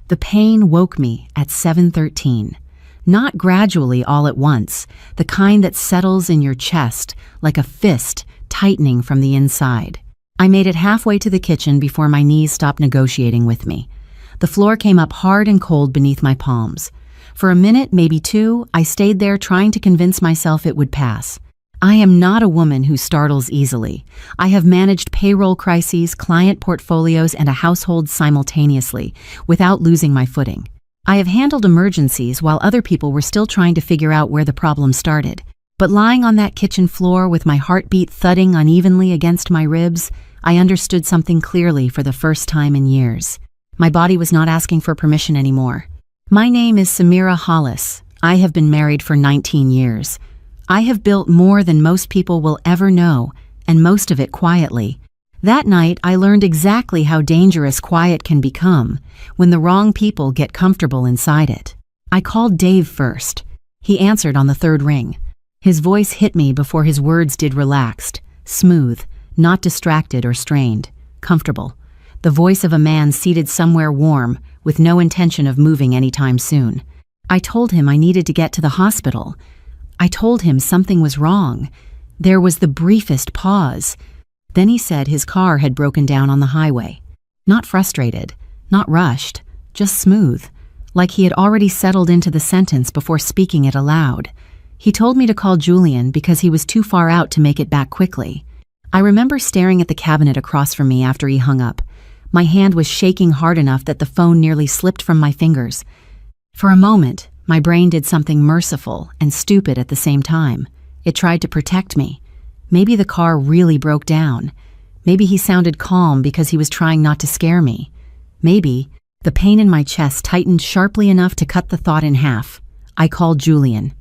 The pain woke me at 7:13. Not gradually all at once, the kind that settles in your chest like a fist tightening from the inside. I made it halfway to the kitchen before my knees stopped negotiating with me. The floor came up hard and cold beneath my palms. For a minute, maybe two, I stayed there trying to convince myself it would pass. I am not a woman who startles easily. I have managed payroll crises, client portfolios, and a household simultaneously, without losing my footing. I have handled emergencies while other people were still trying to figure out where the problem started. But lying on that kitchen floor with my heartbeat thudding unevenly against my ribs, I understood something clearly for the first time in years. My body was not asking for permission anymore. My name is Samira Hollis. I have been married for 19 years. I have built more than most people will ever know, and most of it quietly. That night, I learned exactly how dangerous quiet can become when the wrong people get comfortable inside it. I called Dave first. He answered on the third ring. His voice hit me before his words did, relaxed, smooth, not distracted or strained, comfortable. The voice of a man seated somewhere warm, with no intention of moving anytime soon. I told him I needed to get to the hospital. I told him something was wrong. There was the briefest pause. Then he said his car had broken down on the highway. Not frustrated, not rushed, just smooth, like he had already settled into the sentence before speaking it aloud. He told me to call Julian because he was too far out to make it back quickly. I remember staring at the cabinet across from me after he hung up. My hand was shaking hard enough that the phone nearly slipped from my fingers. For a moment, my brain did something merciful and stupid at the same time. It tried to protect me. Maybe the car really broke down. Maybe he sounded calm because he was trying not to scare me. Maybe the pain in my chest tightened sharply enough to cut the thought in half. I called Julian.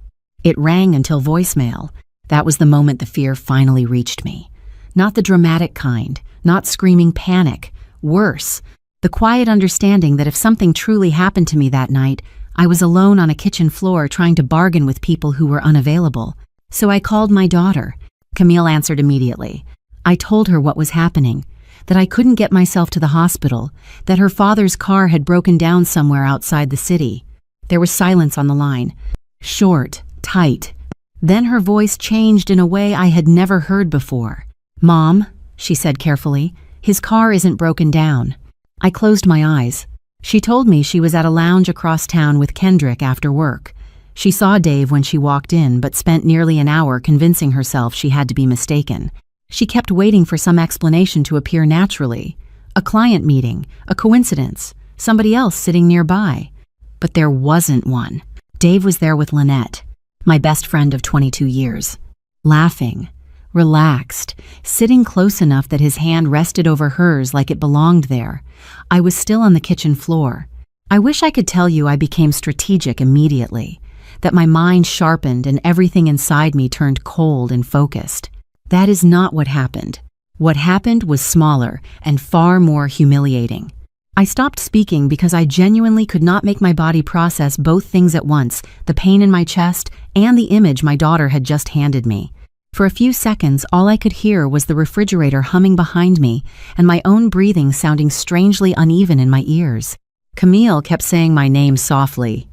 It rang until voicemail. That was the moment the fear finally reached me. Not the dramatic kind, not screaming panic. Worse, the quiet understanding that if something truly happened to me that night, I was alone on a kitchen floor trying to bargain with people who were unavailable. So I called my daughter. Camille answered immediately. I told her what was happening, that I couldn't get myself to the hospital, that her father's car had broken down somewhere outside the city. There was silence on the line. Short, tight. Then her voice changed in a way I had never heard before. "Mom," she said carefully, "his car isn't broken down." I closed my eyes. She told me she was at a lounge across town with Kendrick after work. She saw Dave when she walked in, but spent nearly an hour convincing herself she had to be mistaken. She kept waiting for some explanation to appear naturally. A client meeting, a coincidence, somebody else sitting nearby. But there wasn't one. Dave was there with Lynette, my best friend of 22 years. Laughing, relaxed, sitting close enough that his hand rested over hers like it belonged there. I was still on the kitchen floor. I wish I could tell you I became strategic immediately, that my mind sharpened and everything inside me turned cold and focused. That is not what happened. What happened was smaller and far more humiliating. I stopped speaking because I genuinely could not make my body process both things at once, the pain in my chest and the image my daughter had just handed me. For a few seconds, all I could hear was the refrigerator humming behind me and my own breathing sounding strangely uneven in my ears. Camille kept saying my name softly.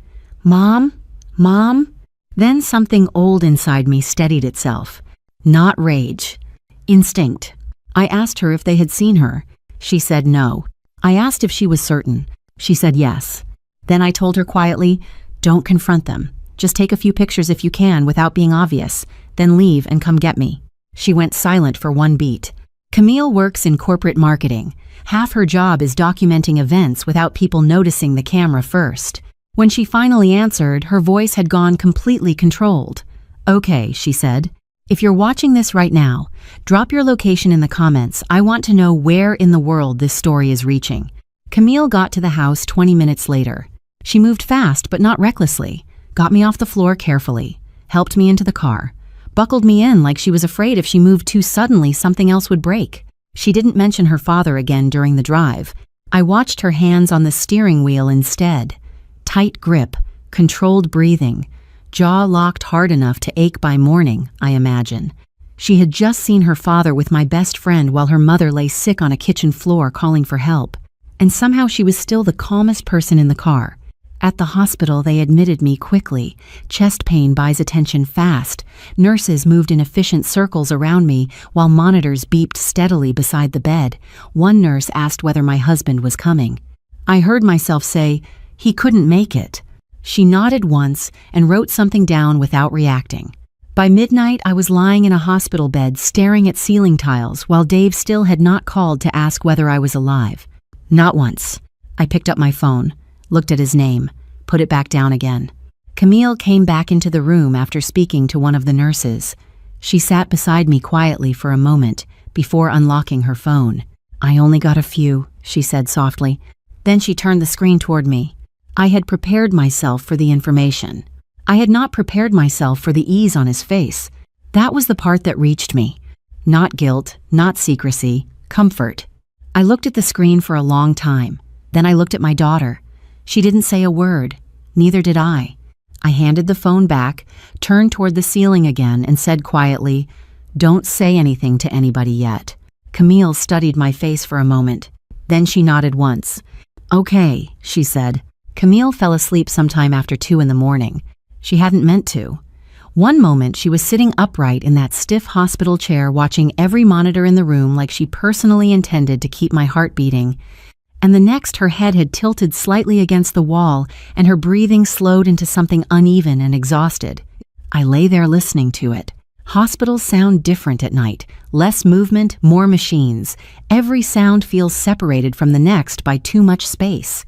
"Mom? Mom?" Then something old inside me steadied itself. Not rage. Instinct. I asked her if they had seen her. She said no. I asked if she was certain. She said yes. Then I told her quietly, "Don't confront them. Just take a few pictures if you can without being obvious. Then leave and come get me." She went silent for one beat. Camille works in corporate marketing. Half her job is documenting events without people noticing the camera first. When she finally answered, her voice had gone completely controlled. "Okay," she said. "If you're watching this right now, drop your location in the comments. I want to know where in the world this story is reaching." Camille got to the house 20 minutes later. She moved fast but not recklessly, got me off the floor carefully, helped me into the car, buckled me in like she was afraid if she moved too suddenly something else would break. She didn't mention her father again during the drive. I watched her hands on the steering wheel instead. Tight grip, controlled breathing, jaw locked hard enough to ache by morning, I imagine. She had just seen her father with my best friend while her mother lay sick on a kitchen floor calling for help. And somehow she was still the calmest person in the car. At the hospital, they admitted me quickly. Chest pain buys attention fast. Nurses moved in efficient circles around me while monitors beeped steadily beside the bed. One nurse asked whether my husband was coming. I heard myself say, "He couldn't make it." She nodded once and wrote something down without reacting. By midnight, I was lying in a hospital bed staring at ceiling tiles while Dave still had not called to ask whether I was alive. Not once. I picked up my phone, looked at his name, put it back down again. Camille came back into the room after speaking to one of the nurses. She sat beside me quietly for a moment before unlocking her phone. "I only got a few," she said softly. Then she turned the screen toward me. I had prepared myself for the information. I had not prepared myself for the ease on his face. That was the part that reached me. Not guilt, not secrecy, comfort. I looked at the screen for a long time. Then I looked at my daughter. She didn't say a word. Neither did I. I handed the phone back, turned toward the ceiling again, and said quietly, "Don't say anything to anybody yet." Camille studied my face for a moment. Then she nodded once. "Okay," she said. Camille fell asleep sometime after 2 in the morning. She hadn't meant to. One moment she was sitting upright in that stiff hospital chair watching every monitor in the room like she personally intended to keep my heart beating. And the next her head had tilted slightly against the wall and her breathing slowed into something uneven and exhausted. I lay there listening to it. Hospitals sound different at night. Less movement, more machines. Every sound feels separated from the next by too much space.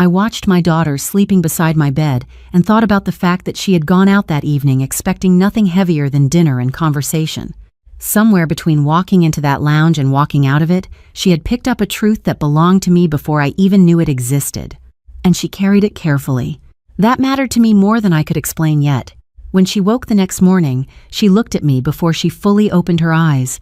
I watched my daughter sleeping beside my bed and thought about the fact that she had gone out that evening expecting nothing heavier than dinner and conversation. Somewhere between walking into that lounge and walking out of it, she had picked up a truth that belonged to me before I even knew it existed. And she carried it carefully. That mattered to me more than I could explain yet. When she woke the next morning, she looked at me before she fully opened her eyes.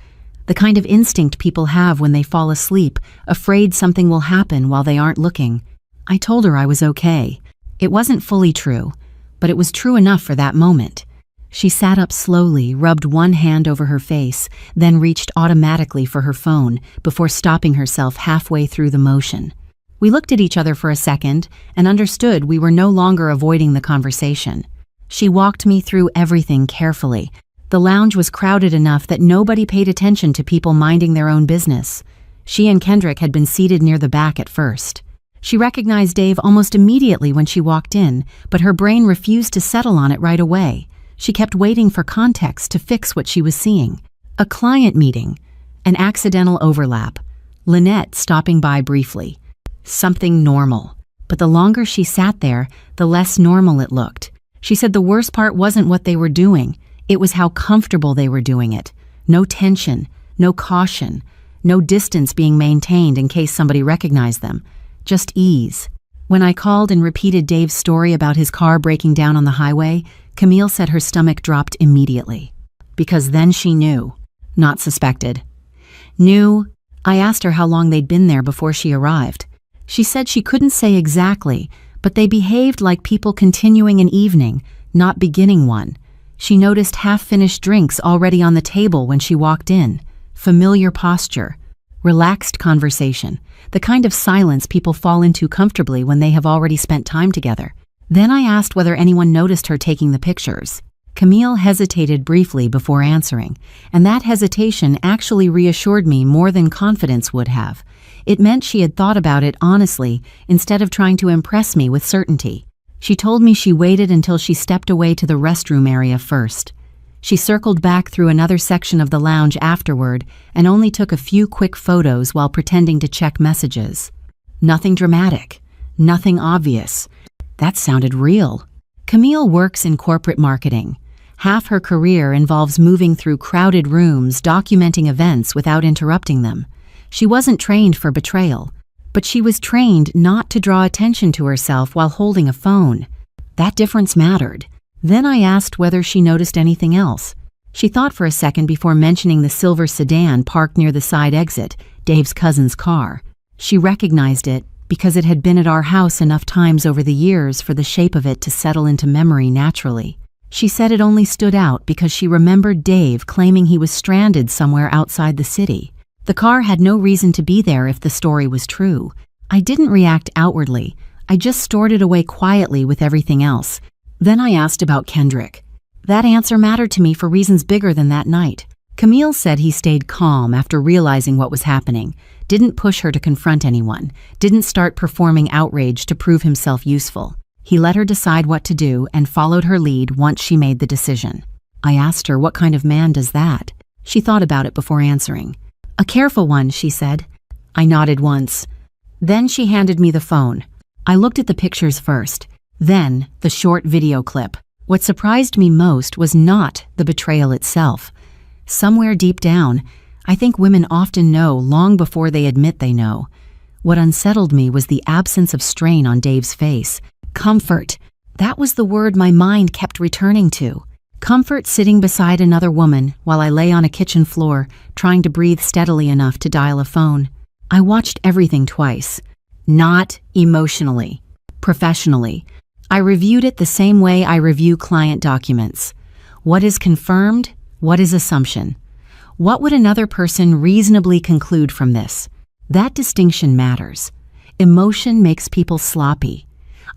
The kind of instinct people have when they fall asleep, afraid something will happen while they aren't looking. I told her I was okay. It wasn't fully true, but it was true enough for that moment. She sat up slowly, rubbed one hand over her face, then reached automatically for her phone before stopping herself halfway through the motion. We looked at each other for a second and understood we were no longer avoiding the conversation. She walked me through everything carefully. The lounge was crowded enough that nobody paid attention to people minding their own business. She and Kendrick had been seated near the back at first. She recognized Dave almost immediately when she walked in, but her brain refused to settle on it right away. She kept waiting for context to fix what she was seeing. A client meeting, an accidental overlap, Lynette stopping by briefly. Something normal. But the longer she sat there, the less normal it looked. She said the worst part wasn't what they were doing, it was how comfortable they were doing it. No tension, no caution, no distance being maintained in case somebody recognized them. Just ease. When I called and repeated Dave's story about his car breaking down on the highway, Camille said her stomach dropped immediately. Because then she knew, not suspected. Knew. I asked her how long they'd been there before she arrived. She said she couldn't say exactly, but they behaved like people continuing an evening, not beginning one. She noticed half-finished drinks already on the table when she walked in. Familiar posture. Relaxed conversation. The kind of silence people fall into comfortably when they have already spent time together. Then I asked whether anyone noticed her taking the pictures. Camille hesitated briefly before answering, and that hesitation actually reassured me more than confidence would have. It meant she had thought about it honestly instead of trying to impress me with certainty. She told me she waited until she stepped away to the restroom area first. She circled back through another section of the lounge afterward and only took a few quick photos while pretending to check messages. Nothing dramatic, nothing obvious. That sounded real. Camille works in corporate marketing. Half her career involves moving through crowded rooms, documenting events without interrupting them. She wasn't trained for betrayal, but she was trained not to draw attention to herself while holding a phone. That difference mattered. Then I asked whether she noticed anything else. She thought for a second before mentioning the silver sedan parked near the side exit, Dave's cousin's car. She recognized it because it had been at our house enough times over the years for the shape of it to settle into memory naturally. She said it only stood out because she remembered Dave claiming he was stranded somewhere outside the city. The car had no reason to be there if the story was true. I didn't react outwardly. I just stored it away quietly with everything else. Then I asked about Kendrick. That answer mattered to me for reasons bigger than that night. Camille said he stayed calm after realizing what was happening, didn't push her to confront anyone, didn't start performing outrage to prove himself useful. He let her decide what to do and followed her lead once she made the decision. I asked her what kind of man does that. She thought about it before answering. A careful one, she said. I nodded once. Then she handed me the phone. I looked at the pictures first, then the short video clip. What surprised me most was not the betrayal itself. Somewhere deep down, I think women often know long before they admit they know. What unsettled me was the absence of strain on Dave's face. Comfort. That was the word my mind kept returning to. Comfort sitting beside another woman while I lay on a kitchen floor, trying to breathe steadily enough to dial a phone. I watched everything twice. Not emotionally. Professionally. I reviewed it the same way I review client documents. What is confirmed? What is assumption? What would another person reasonably conclude from this? That distinction matters. Emotion makes people sloppy.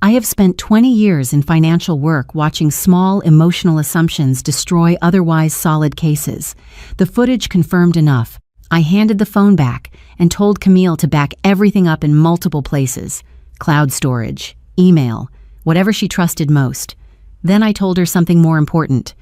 I have spent 20 years in financial work watching small emotional assumptions destroy otherwise solid cases. The footage confirmed enough. I handed the phone back and told Camille to back everything up in multiple places. Cloud storage, email, whatever she trusted most. Then I told her something more important.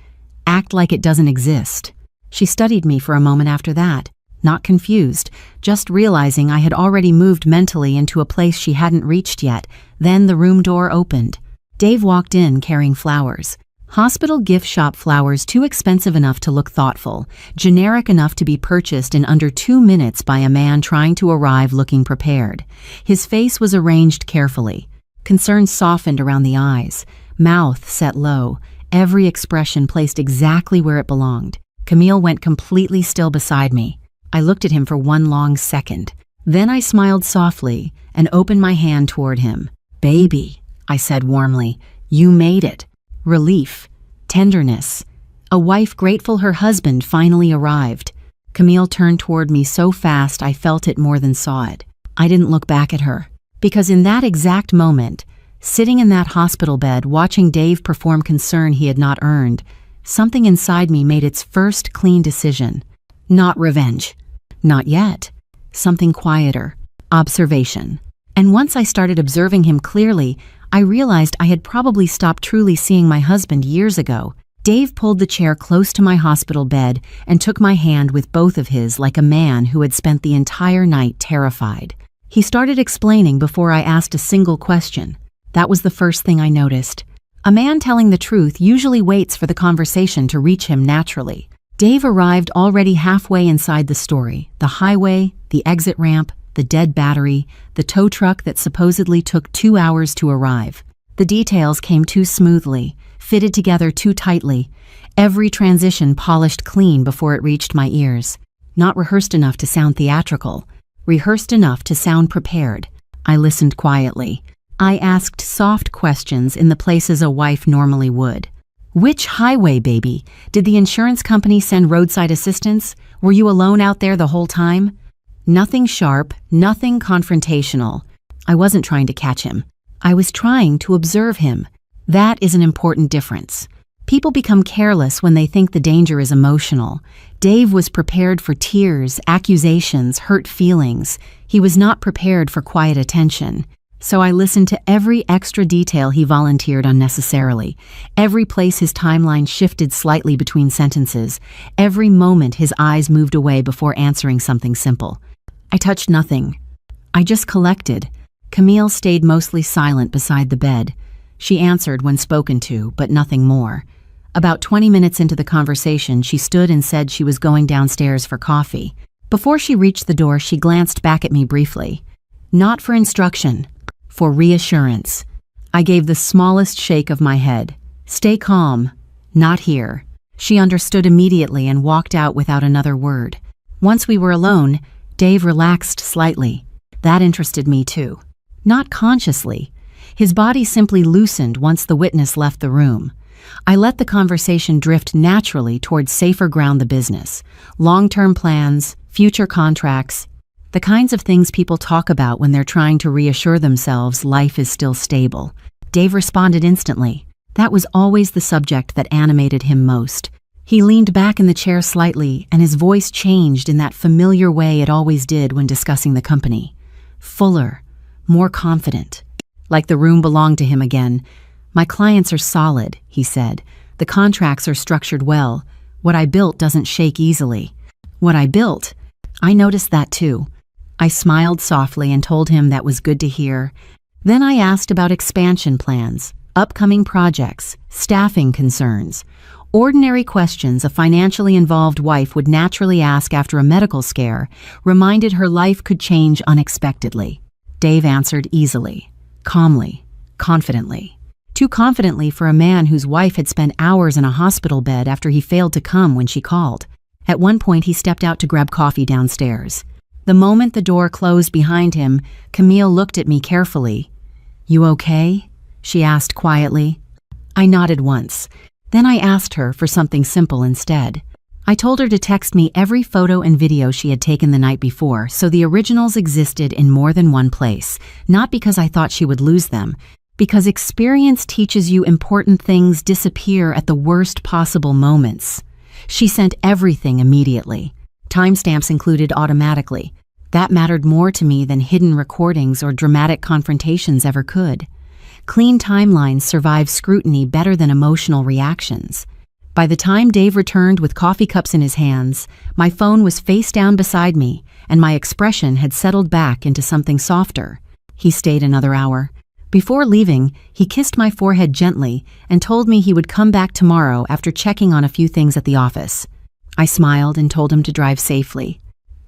Act like it doesn't exist. She studied me for a moment after that, not confused, just realizing I had already moved mentally into a place she hadn't reached yet. Then the room door opened. Dave walked in carrying flowers. Hospital gift shop flowers too expensive enough to look thoughtful, generic enough to be purchased in under 2 minutes by a man trying to arrive looking prepared. His face was arranged carefully. Concern softened around the eyes, mouth set low, every expression placed exactly where it belonged. Camille went completely still beside me. I looked at him for one long second. Then I smiled softly and opened my hand toward him. Baby, I said warmly, you made it. Relief, tenderness, a wife grateful her husband finally arrived. Camille turned toward me so fast I felt it more than saw it. I didn't look back at her, because in that exact moment, sitting in that hospital bed watching Dave perform concern he had not earned, something inside me made its first clean decision. Not revenge. Not yet. Something quieter. Observation. And once I started observing him clearly, I realized I had probably stopped truly seeing my husband years ago. Dave pulled the chair close to my hospital bed and took my hand with both of his like a man who had spent the entire night terrified. He started explaining before I asked a single question. That was the first thing I noticed. A man telling the truth usually waits for the conversation to reach him naturally. Dave arrived already halfway inside the story. The highway, the exit ramp, the dead battery, the tow truck that supposedly took 2 hours to arrive. The details came too smoothly, fitted together too tightly, every transition polished clean before it reached my ears. Not rehearsed enough to sound theatrical, rehearsed enough to sound prepared. I listened quietly. I asked soft questions in the places a wife normally would. Which highway, baby? Did the insurance company send roadside assistance? Were you alone out there the whole time? Nothing sharp, nothing confrontational. I wasn't trying to catch him. I was trying to observe him. That is an important difference. People become careless when they think the danger is emotional. Dave was prepared for tears, accusations, hurt feelings. He was not prepared for quiet attention. So I listened to every extra detail he volunteered unnecessarily, every place his timeline shifted slightly between sentences, every moment his eyes moved away before answering something simple. I touched nothing. I just collected. Camille stayed mostly silent beside the bed. She answered when spoken to, but nothing more. About 20 minutes into the conversation, she stood and said she was going downstairs for coffee. Before she reached the door, she glanced back at me briefly. Not for instruction. For reassurance. I gave the smallest shake of my head. Stay calm. Not here. She understood immediately and walked out without another word. Once we were alone, Dave relaxed slightly. That interested me too. Not consciously. His body simply loosened once the witness left the room. I let the conversation drift naturally towards safer ground, the business. Long-term plans, future contracts. The kinds of things people talk about when they're trying to reassure themselves life is still stable. Dave responded instantly. That was always the subject that animated him most. He leaned back in the chair slightly, and his voice changed in that familiar way it always did when discussing the company. Fuller, more confident. Like the room belonged to him again. My clients are solid, he said. The contracts are structured well. What I built doesn't shake easily. What I built? I noticed that too. I smiled softly and told him that was good to hear. Then I asked about expansion plans, upcoming projects, staffing concerns. Ordinary questions a financially involved wife would naturally ask after a medical scare reminded her life could change unexpectedly. Dave answered easily, calmly, confidently. Too confidently for a man whose wife had spent hours in a hospital bed after he failed to come when she called. At one point, he stepped out to grab coffee downstairs. The moment the door closed behind him, Camille looked at me carefully. "You okay?" she asked quietly. I nodded once. Then I asked her for something simple instead. I told her to text me every photo and video she had taken the night before, so the originals existed in more than one place, not because I thought she would lose them, because experience teaches you important things disappear at the worst possible moments. She sent everything immediately. Timestamps included automatically. That mattered more to me than hidden recordings or dramatic confrontations ever could. Clean timelines survive scrutiny better than emotional reactions. By the time Dave returned with coffee cups in his hands, my phone was face down beside me, and my expression had settled back into something softer. He stayed another hour. Before leaving, he kissed my forehead gently and told me he would come back tomorrow after checking on a few things at the office. I smiled and told him to drive safely.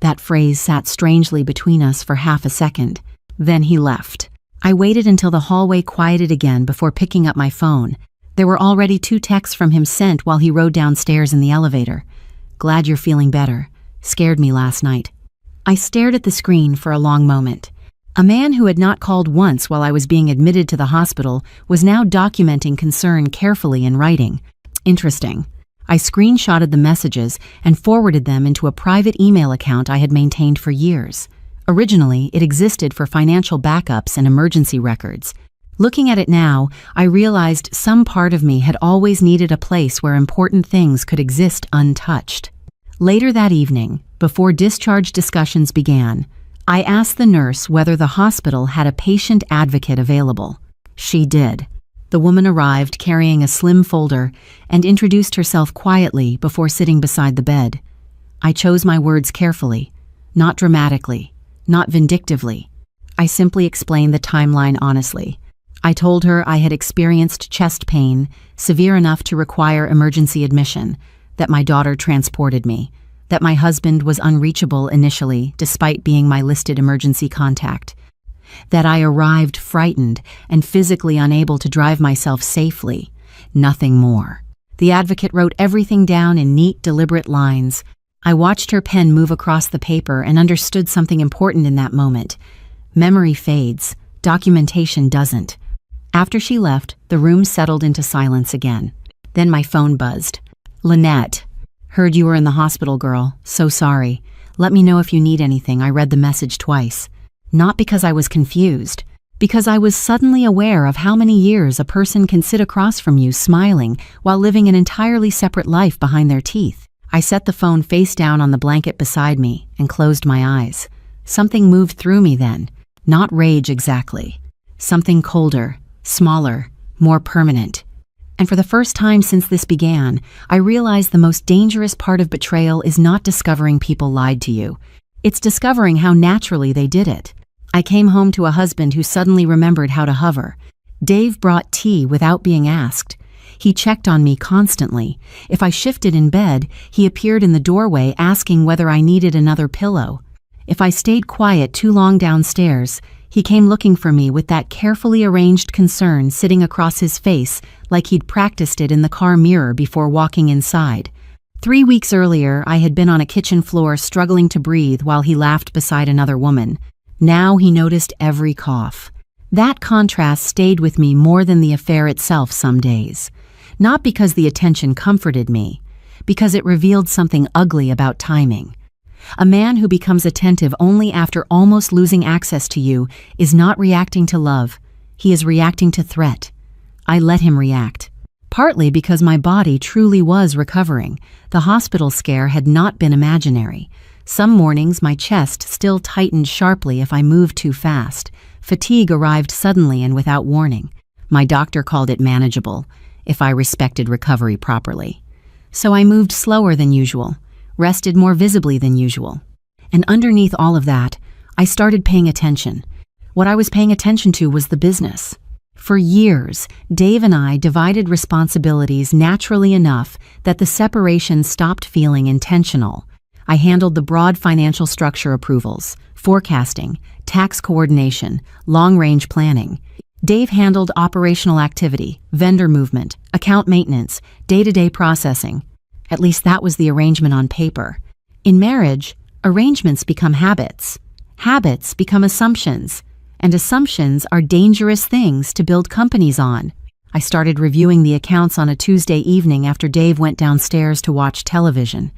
That phrase sat strangely between us for half a second. Then he left. I waited until the hallway quieted again before picking up my phone. There were already 2 texts from him sent while he rode downstairs in the elevator. "Glad you're feeling better. Scared me last night." I stared at the screen for a long moment. A man who had not called once while I was being admitted to the hospital was now documenting concern carefully in writing. Interesting. I screenshotted the messages and forwarded them into a private email account I had maintained for years. Originally, it existed for financial backups and emergency records. Looking at it now, I realized some part of me had always needed a place where important things could exist untouched. Later that evening, before discharge discussions began, I asked the nurse whether the hospital had a patient advocate available. She did. The woman arrived carrying a slim folder and introduced herself quietly before sitting beside the bed. I chose my words carefully, not dramatically, not vindictively. I simply explained the timeline honestly. I told her I had experienced chest pain, severe enough to require emergency admission, that my daughter transported me, that my husband was unreachable initially despite being my listed emergency contact, that I arrived frightened and physically unable to drive myself safely. Nothing more. The advocate wrote everything down in neat, deliberate lines. I watched her pen move across the paper and understood something important in that moment. Memory fades. Documentation doesn't. After she left, the room settled into silence again. Then my phone buzzed. "Lynette. Heard you were in the hospital, girl. So sorry. Let me know if you need anything." I read the message twice. Not because I was confused, because I was suddenly aware of how many years a person can sit across from you smiling while living an entirely separate life behind their teeth. I set the phone face down on the blanket beside me and closed my eyes. Something moved through me then. Not rage exactly. Something colder, smaller, more permanent. And for the first time since this began, I realized the most dangerous part of betrayal is not discovering people lied to you. It's discovering how naturally they did it. I came home to a husband who suddenly remembered how to hover. Dave brought tea without being asked. He checked on me constantly. If I shifted in bed, he appeared in the doorway asking whether I needed another pillow. If I stayed quiet too long downstairs, he came looking for me with that carefully arranged concern sitting across his face like he'd practiced it in the car mirror before walking inside. 3 weeks earlier, I had been on a kitchen floor struggling to breathe while he laughed beside another woman. Now he noticed every cough. That contrast stayed with me more than the affair itself some days. Not because the attention comforted me, because it revealed something ugly about timing. A man who becomes attentive only after almost losing access to you is not reacting to love. He is reacting to threat. I let him react. Partly because my body truly was recovering. The hospital scare had not been imaginary. Some mornings my chest still tightened sharply if I moved too fast. Fatigue arrived suddenly and without warning. My doctor called it manageable, if I respected recovery properly. So I moved slower than usual, rested more visibly than usual. And underneath all of that, I started paying attention. What I was paying attention to was the business. For years, Dave and I divided responsibilities naturally enough that the separation stopped feeling intentional. I handled the broad financial structure approvals, forecasting, tax coordination, long-range planning. Dave handled operational activity, vendor movement, account maintenance, day-to-day processing. At least that was the arrangement on paper. In marriage, arrangements become habits. Habits become assumptions. And assumptions are dangerous things to build companies on. I started reviewing the accounts on a Tuesday evening after Dave went downstairs to watch television.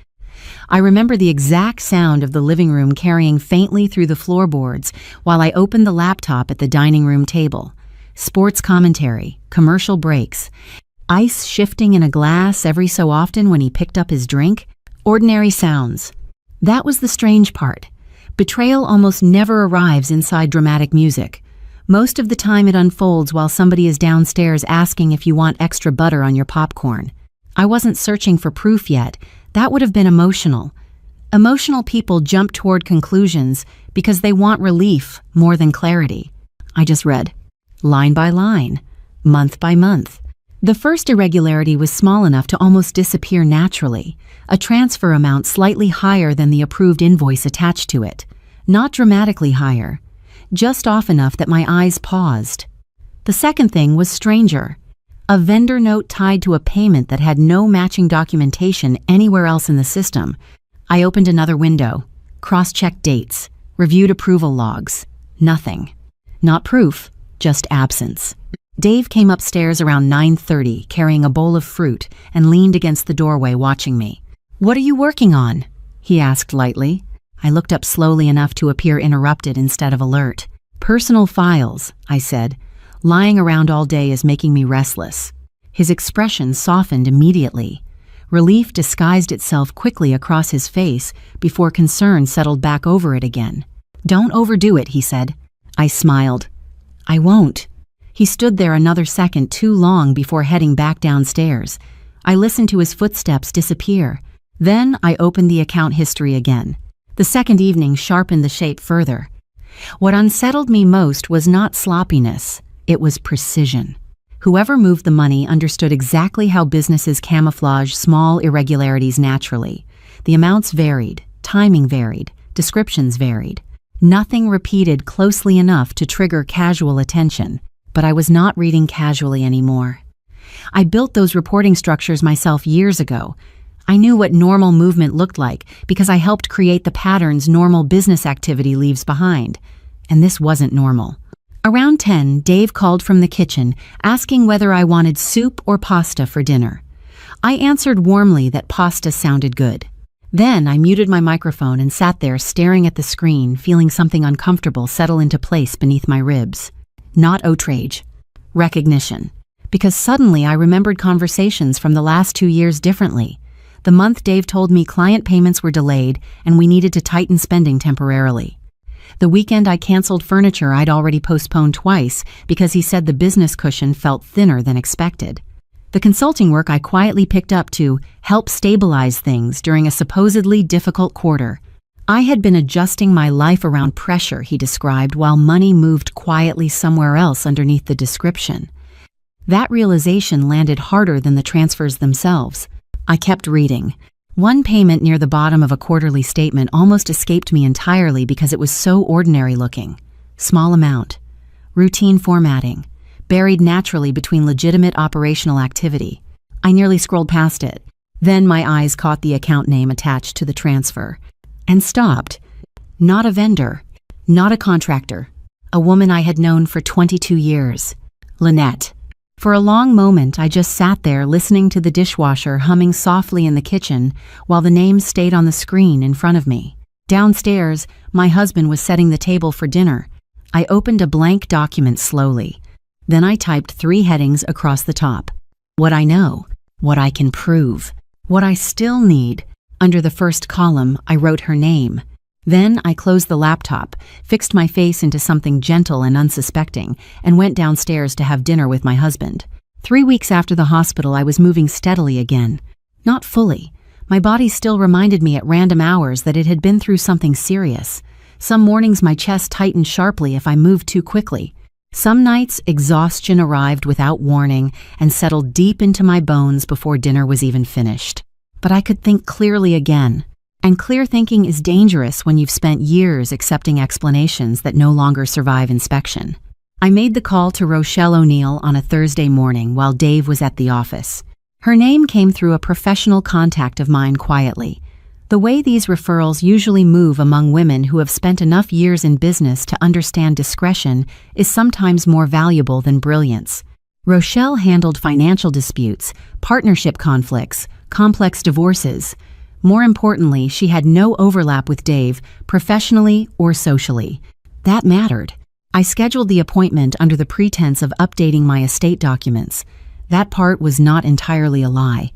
I remember the exact sound of the living room carrying faintly through the floorboards while I opened the laptop at the dining room table. Sports commentary, commercial breaks, ice shifting in a glass every so often when he picked up his drink. Ordinary sounds. That was the strange part. Betrayal almost never arrives inside dramatic music. Most of the time it unfolds while somebody is downstairs asking if you want extra butter on your popcorn. I wasn't searching for proof yet. That would have been emotional. Emotional people jump toward conclusions because they want relief more than clarity. I just read, line by line, month by month. The first irregularity was small enough to almost disappear naturally, a transfer amount slightly higher than the approved invoice attached to it. Not dramatically higher, just off enough that my eyes paused. The second thing was stranger. A vendor note tied to a payment that had no matching documentation anywhere else in the system. I opened another window, cross-checked dates, reviewed approval logs. Nothing. Not proof, just absence. Dave came upstairs around 9:30 carrying a bowl of fruit and leaned against the doorway watching me. "What are you working on?" he asked lightly. I looked up slowly enough to appear interrupted instead of alert. "Personal files," I said. "Lying around all day is making me restless." His expression softened immediately. Relief disguised itself quickly across his face before concern settled back over it again. "Don't overdo it," he said. I smiled. "I won't." He stood there another second too long before heading back downstairs. I listened to his footsteps disappear. Then I opened the account history again. The second evening sharpened the shape further. What unsettled me most was not sloppiness, it was precision. Whoever moved the money understood exactly how businesses camouflage small irregularities naturally. The amounts varied, timing varied, descriptions varied. Nothing repeated closely enough to trigger casual attention, but I was not reading casually anymore. I built those reporting structures myself years ago. I knew what normal movement looked like because I helped create the patterns normal business activity leaves behind. And this wasn't normal. Around 10, Dave called from the kitchen, asking whether I wanted soup or pasta for dinner. I answered warmly that pasta sounded good. Then I muted my microphone and sat there staring at the screen, feeling something uncomfortable settle into place beneath my ribs. Not outrage. Recognition. Because suddenly I remembered conversations from the last 2 years differently. The month Dave told me client payments were delayed and we needed to tighten spending temporarily. The weekend I canceled furniture I'd already postponed twice because he said the business cushion felt thinner than expected. The consulting work I quietly picked up to help stabilize things during a supposedly difficult quarter. I had been adjusting my life around pressure, he described, while money moved quietly somewhere else underneath the description. That realization landed harder than the transfers themselves. I kept reading. One payment near the bottom of a quarterly statement almost escaped me entirely because it was so ordinary looking. Small amount. Routine formatting. Buried naturally between legitimate operational activity. I nearly scrolled past it. Then my eyes caught the account name attached to the transfer. And stopped. Not a vendor. Not a contractor. A woman I had known for 22 years. Lynette. For a long moment, I just sat there listening to the dishwasher humming softly in the kitchen while the name stayed on the screen in front of me. Downstairs, my husband was setting the table for dinner. I opened a blank document slowly. Then I typed 3 headings across the top. What I know, what I can prove, what I still need. Under the first column, I wrote her name. Then I closed the laptop, fixed my face into something gentle and unsuspecting, and went downstairs to have dinner with my husband. 3 weeks after the hospital, I was moving steadily again. Not fully. My body still reminded me at random hours that it had been through something serious. Some mornings my chest tightened sharply if I moved too quickly. Some nights, exhaustion arrived without warning and settled deep into my bones before dinner was even finished. But I could think clearly again. And clear thinking is dangerous when you've spent years accepting explanations that no longer survive inspection. I made the call to Rochelle O'Neill on a Thursday morning while Dave was at the office. Her name came through a professional contact of mine quietly. The way these referrals usually move among women who have spent enough years in business to understand discretion is sometimes more valuable than brilliance. Rochelle handled financial disputes, partnership conflicts, complex divorces. More importantly, she had no overlap with Dave, professionally or socially. That mattered. I scheduled the appointment under the pretense of updating my estate documents. That part was not entirely a lie.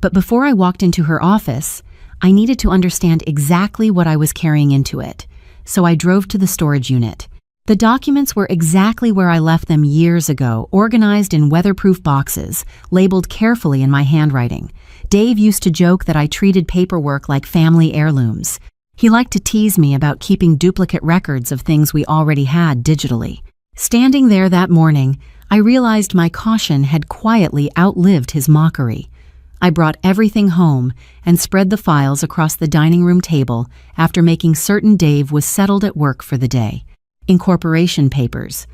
But before I walked into her office, I needed to understand exactly what I was carrying into it. So I drove to the storage unit. The documents were exactly where I left them years ago, organized in weatherproof boxes, labeled carefully in my handwriting. Dave used to joke that I treated paperwork like family heirlooms. He liked to tease me about keeping duplicate records of things we already had digitally. Standing there that morning, I realized my caution had quietly outlived his mockery. I brought everything home and spread the files across the dining room table after making certain Dave was settled at work for the day. Incorporation papers,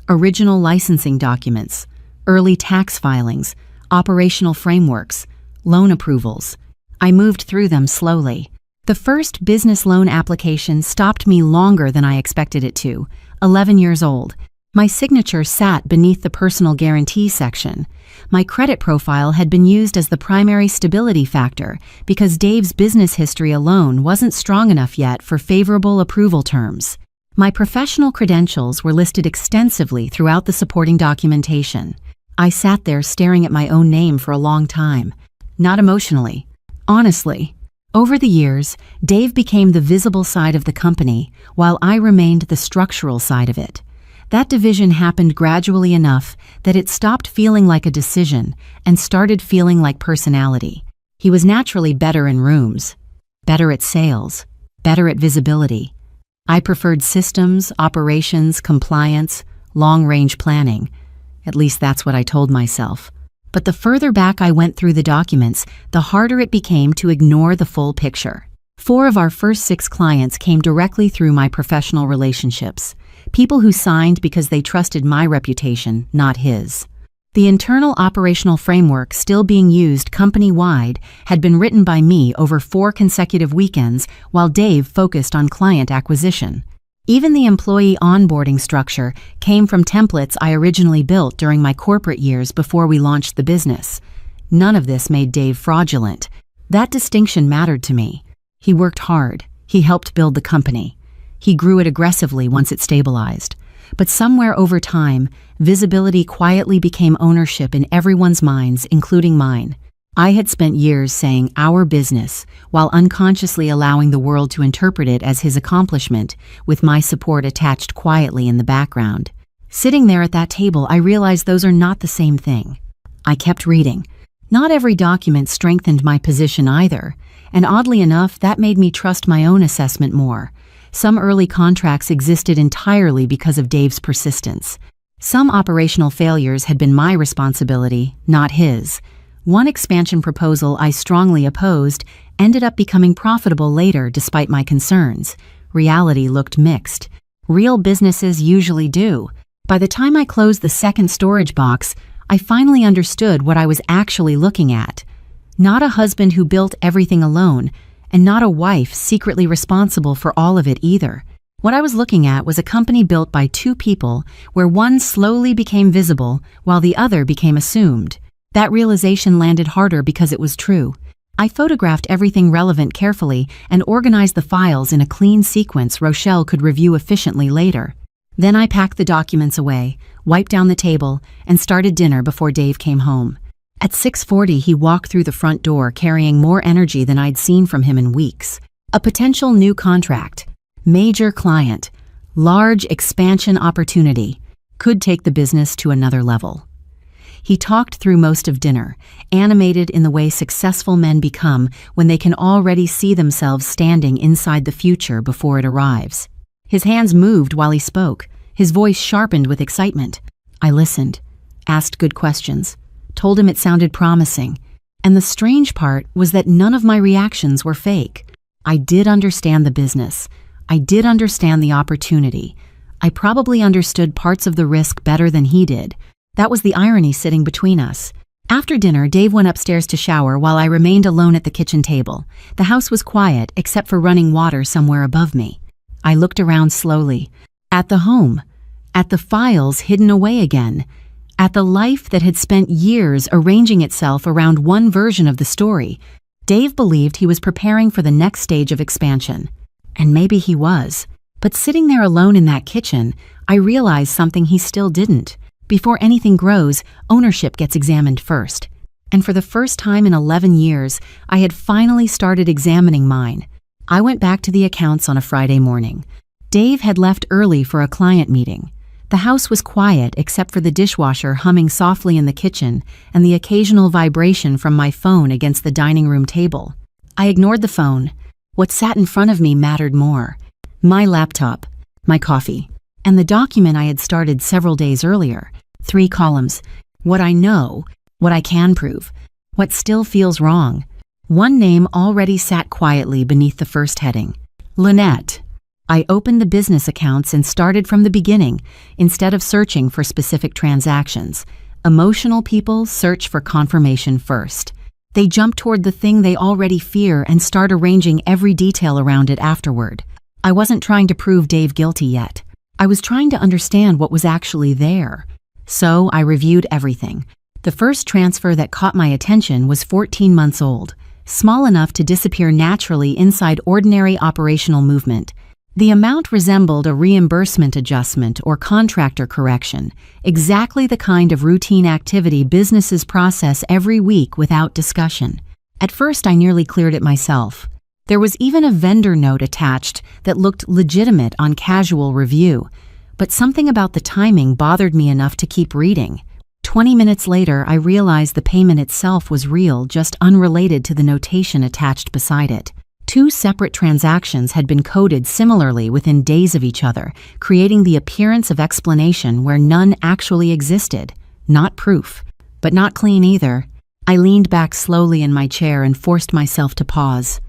original licensing documents, early tax filings, operational frameworks, loan approvals. I moved through them slowly. The first business loan application stopped me longer than I expected it to, 11 years old. My signature sat beneath the personal guarantee section. My credit profile had been used as the primary stability factor because Dave's business history alone wasn't strong enough yet for favorable approval terms. My professional credentials were listed extensively throughout the supporting documentation. I sat there staring at my own name for a long time. Not emotionally. Honestly. Over the years, Dave became the visible side of the company, while I remained the structural side of it. That division happened gradually enough that it stopped feeling like a decision and started feeling like personality. He was naturally better in rooms, better at sales, better at visibility. I preferred systems, operations, compliance, long-range planning. At least that's what I told myself. But the further back I went through the documents, the harder it became to ignore the full picture. 4 of our first 6 clients came directly through my professional relationships. People who signed because they trusted my reputation, not his. The internal operational framework still being used company-wide had been written by me over 4 consecutive weekends while Dave focused on client acquisition. Even the employee onboarding structure came from templates I originally built during my corporate years before we launched the business. None of this made Dave fraudulent. That distinction mattered to me. He worked hard. He helped build the company. He grew it aggressively once it stabilized. But somewhere over time, visibility quietly became ownership in everyone's minds, including mine. I had spent years saying our business, while unconsciously allowing the world to interpret it as his accomplishment, with my support attached quietly in the background. Sitting there at that table, I realized those are not the same thing. I kept reading. Not every document strengthened my position either, and oddly enough, that made me trust my own assessment more. Some early contracts existed entirely because of Dave's persistence. Some operational failures had been my responsibility, not his. One expansion proposal I strongly opposed ended up becoming profitable later despite my concerns. Reality looked mixed. Real businesses usually do. By the time I closed the second storage box, I finally understood what I was actually looking at. Not a husband who built everything alone, and not a wife secretly responsible for all of it either. What I was looking at was a company built by 2 people where one slowly became visible while the other became assumed. That realization landed harder because it was true. I photographed everything relevant carefully and organized the files in a clean sequence Rochelle could review efficiently later. Then I packed the documents away, wiped down the table, and started dinner before Dave came home. At 6:40, he walked through the front door carrying more energy than I'd seen from him in weeks. A potential new contract, major client, large expansion opportunity, could take the business to another level. He talked through most of dinner, animated in the way successful men become when they can already see themselves standing inside the future before it arrives. His hands moved while he spoke, his voice sharpened with excitement. I listened, asked good questions, told him it sounded promising, and the strange part was that none of my reactions were fake. I did understand the business. I did understand the opportunity. I probably understood parts of the risk better than he did. That was the irony sitting between us. After dinner, Dave went upstairs to shower while I remained alone at the kitchen table. The house was quiet except for running water somewhere above me. I looked around slowly. At the home. At the files hidden away again. At the life that had spent years arranging itself around one version of the story. Dave believed he was preparing for the next stage of expansion. And maybe he was. But sitting there alone in that kitchen, I realized something he still didn't. Before anything grows, ownership gets examined first. And for the first time in 11 years, I had finally started examining mine. I went back to the accounts on a Friday morning. Dave had left early for a client meeting. The house was quiet except for the dishwasher humming softly in the kitchen and the occasional vibration from my phone against the dining room table. I ignored the phone. What sat in front of me mattered more. My laptop, my coffee, and the document I had started several days earlier. 3 columns. What I know, what I can prove, what still feels wrong. One name already sat quietly beneath the first heading. Lynette. I opened the business accounts and started from the beginning, instead of searching for specific transactions. Emotional people search for confirmation first. They jump toward the thing they already fear and start arranging every detail around it afterward. I wasn't trying to prove Dave guilty yet. I was trying to understand what was actually there. So I reviewed everything. The first transfer that caught my attention was 14 months old, small enough to disappear naturally inside ordinary operational movement. The amount resembled a reimbursement adjustment or contractor correction, exactly the kind of routine activity businesses process every week without discussion. At first, I nearly cleared it myself. There was even a vendor note attached that looked legitimate on casual review, but something about the timing bothered me enough to keep reading. 20 minutes later, I realized the payment itself was real, just unrelated to the notation attached beside it. 2 separate transactions had been coded similarly within days of each other, creating the appearance of explanation where none actually existed. Not proof, but not clean either. I leaned back slowly in my chair and forced myself to pause.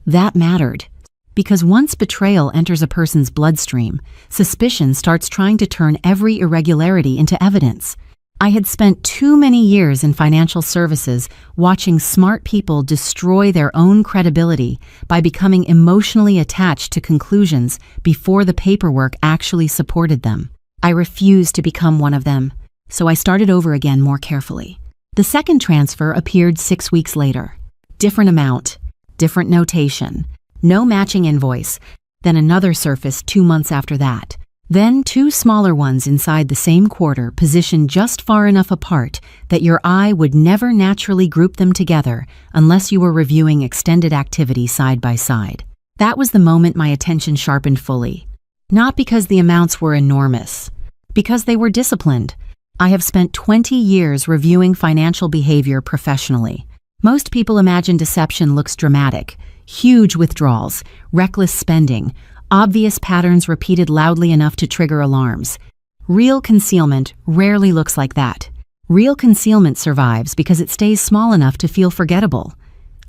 That mattered. Because once betrayal enters a person's bloodstream, suspicion starts trying to turn every irregularity into evidence. I had spent too many years in financial services watching smart people destroy their own credibility by becoming emotionally attached to conclusions before the paperwork actually supported them. I refused to become one of them, so I started over again more carefully. The second transfer appeared 6 weeks later. Different amount, different notation. No matching invoice, then another surfaced 2 months after that. Then 2 smaller ones inside the same quarter positioned just far enough apart that your eye would never naturally group them together unless you were reviewing extended activity side by side. That was the moment my attention sharpened fully. Not because the amounts were enormous, because they were disciplined. I have spent 20 years reviewing financial behavior professionally. Most people imagine deception looks dramatic. Huge withdrawals, reckless spending, obvious patterns repeated loudly enough to trigger alarms. Real concealment rarely looks like that. Real concealment survives because it stays small enough to feel forgettable.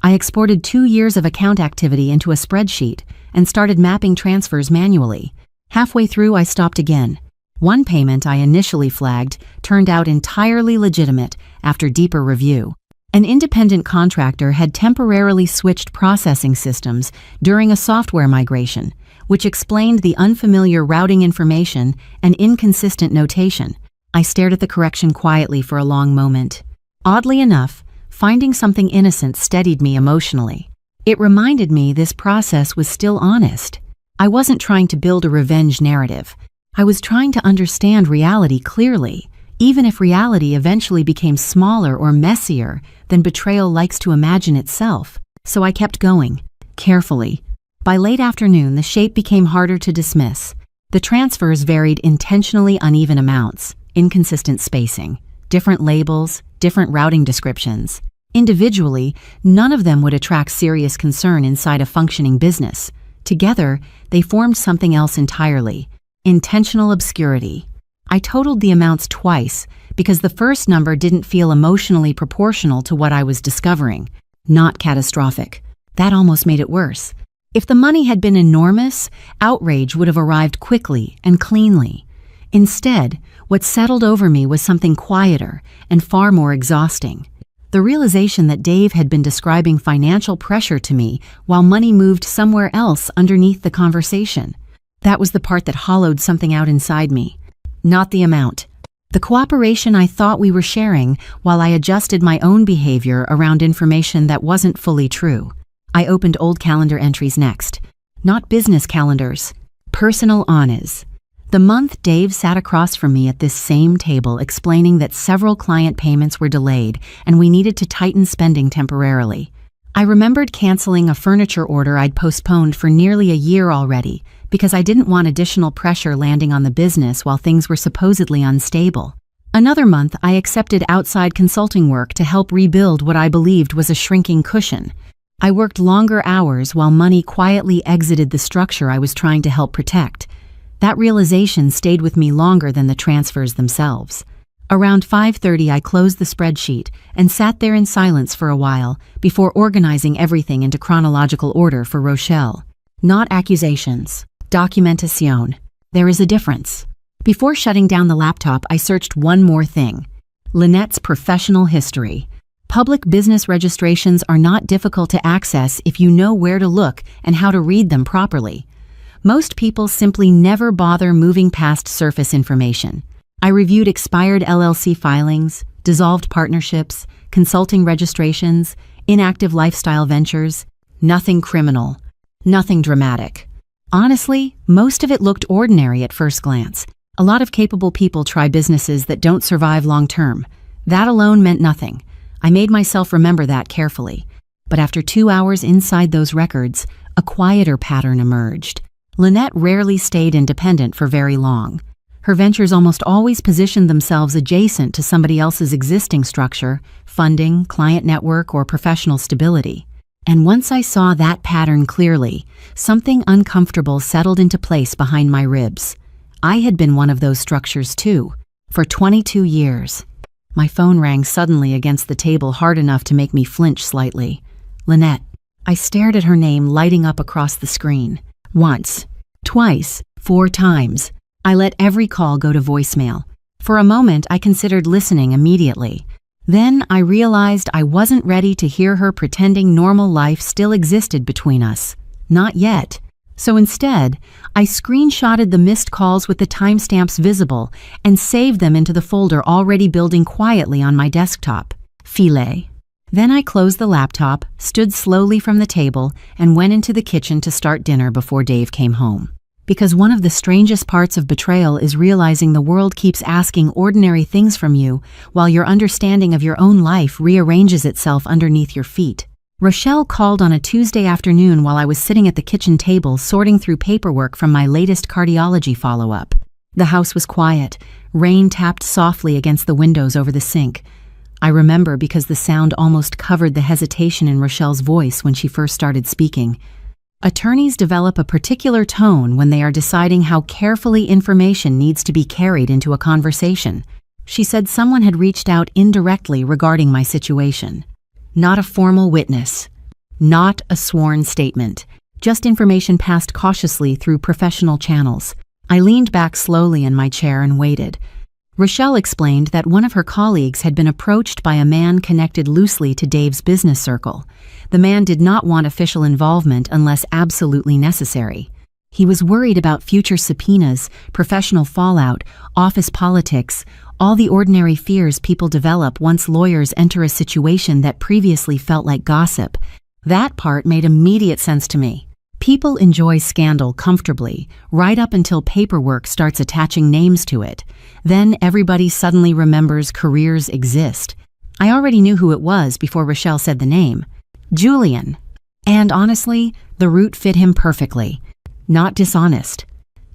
I exported 2 years of account activity into a spreadsheet and started mapping transfers manually. Halfway through, I stopped again. One payment I initially flagged turned out entirely legitimate after deeper review. An independent contractor had temporarily switched processing systems during a software migration, which explained the unfamiliar routing information and inconsistent notation. I stared at the correction quietly for a long moment. Oddly enough, finding something innocent steadied me emotionally. It reminded me this process was still honest. I wasn't trying to build a revenge narrative. I was trying to understand reality clearly, even if reality eventually became smaller or messier than betrayal likes to imagine itself. So I kept going, carefully. By late afternoon, the shape became harder to dismiss. The transfers varied intentionally uneven amounts, inconsistent spacing, different labels, different routing descriptions. Individually, none of them would attract serious concern inside a functioning business. Together, they formed something else entirely: intentional obscurity. I totaled the amounts twice because the first number didn't feel emotionally proportional to what I was discovering. Not catastrophic. That almost made it worse. If the money had been enormous, outrage would have arrived quickly and cleanly. Instead, what settled over me was something quieter and far more exhausting. The realization that Dave had been describing financial pressure to me while money moved somewhere else underneath the conversation. That was the part that hollowed something out inside me. Not the amount. The cooperation I thought we were sharing while I adjusted my own behavior around information that wasn't fully true. I opened old calendar entries next. Not business calendars. Personal honors. The month Dave sat across from me at this same table explaining that several client payments were delayed and we needed to tighten spending temporarily. I remembered canceling a furniture order I'd postponed for nearly a year already because I didn't want additional pressure landing on the business while things were supposedly unstable. Another month, I accepted outside consulting work to help rebuild what I believed was a shrinking cushion. I worked longer hours while money quietly exited the structure I was trying to help protect. That realization stayed with me longer than the transfers themselves. Around 5:30, I closed the spreadsheet and sat there in silence for a while before organizing everything into chronological order for Rochelle. Not accusations. Documentation. There is a difference. Before shutting down the laptop, I searched one more thing: Lynette's professional history. Public business registrations are not difficult to access if you know where to look and how to read them properly. Most people simply never bother moving past surface information. I reviewed expired LLC filings, dissolved partnerships, consulting registrations, inactive lifestyle ventures. Nothing criminal. Nothing dramatic. Honestly, most of it looked ordinary at first glance. A lot of capable people try businesses that don't survive long term. That alone meant nothing. I made myself remember that carefully. But after 2 hours inside those records, a quieter pattern emerged. Lynette rarely stayed independent for very long. Her ventures almost always positioned themselves adjacent to somebody else's existing structure, funding, client network, or professional stability. And once I saw that pattern clearly, something uncomfortable settled into place behind my ribs. I had been one of those structures too, for 22 years. My phone rang suddenly against the table, hard enough to make me flinch slightly. Lynette. I stared at her name lighting up across the screen. Once, twice, 4 times. I let every call go to voicemail. For a moment, I considered listening immediately. Then I realized I wasn't ready to hear her pretending normal life still existed between us. Not yet. So instead, I screenshotted the missed calls with the timestamps visible and saved them into the folder already building quietly on my desktop. Filet. Then I closed the laptop, stood slowly from the table, and went into the kitchen to start dinner before Dave came home. Because one of the strangest parts of betrayal is realizing the world keeps asking ordinary things from you while your understanding of your own life rearranges itself underneath your feet. Rochelle called on a Tuesday afternoon while I was sitting at the kitchen table sorting through paperwork from my latest cardiology follow-up. The house was quiet. Rain tapped softly against the windows over the sink. I remember because the sound almost covered the hesitation in Rochelle's voice when she first started speaking. Attorneys develop a particular tone when they are deciding how carefully information needs to be carried into a conversation. She said someone had reached out indirectly regarding my situation. Not a formal witness. Not a sworn statement. Just information passed cautiously through professional channels. I leaned back slowly in my chair and waited. Rochelle explained that one of her colleagues had been approached by a man connected loosely to Dave's business circle. The man did not want official involvement unless absolutely necessary. He was worried about future subpoenas, professional fallout, office politics, All the ordinary fears people develop once lawyers enter a situation that previously felt like gossip. That part made immediate sense to me. People enjoy scandal comfortably, right up until paperwork starts attaching names to it. Then everybody suddenly remembers careers exist. I already knew who it was before Rochelle said the name. Julian. And honestly, the route fit him perfectly. Not dishonest.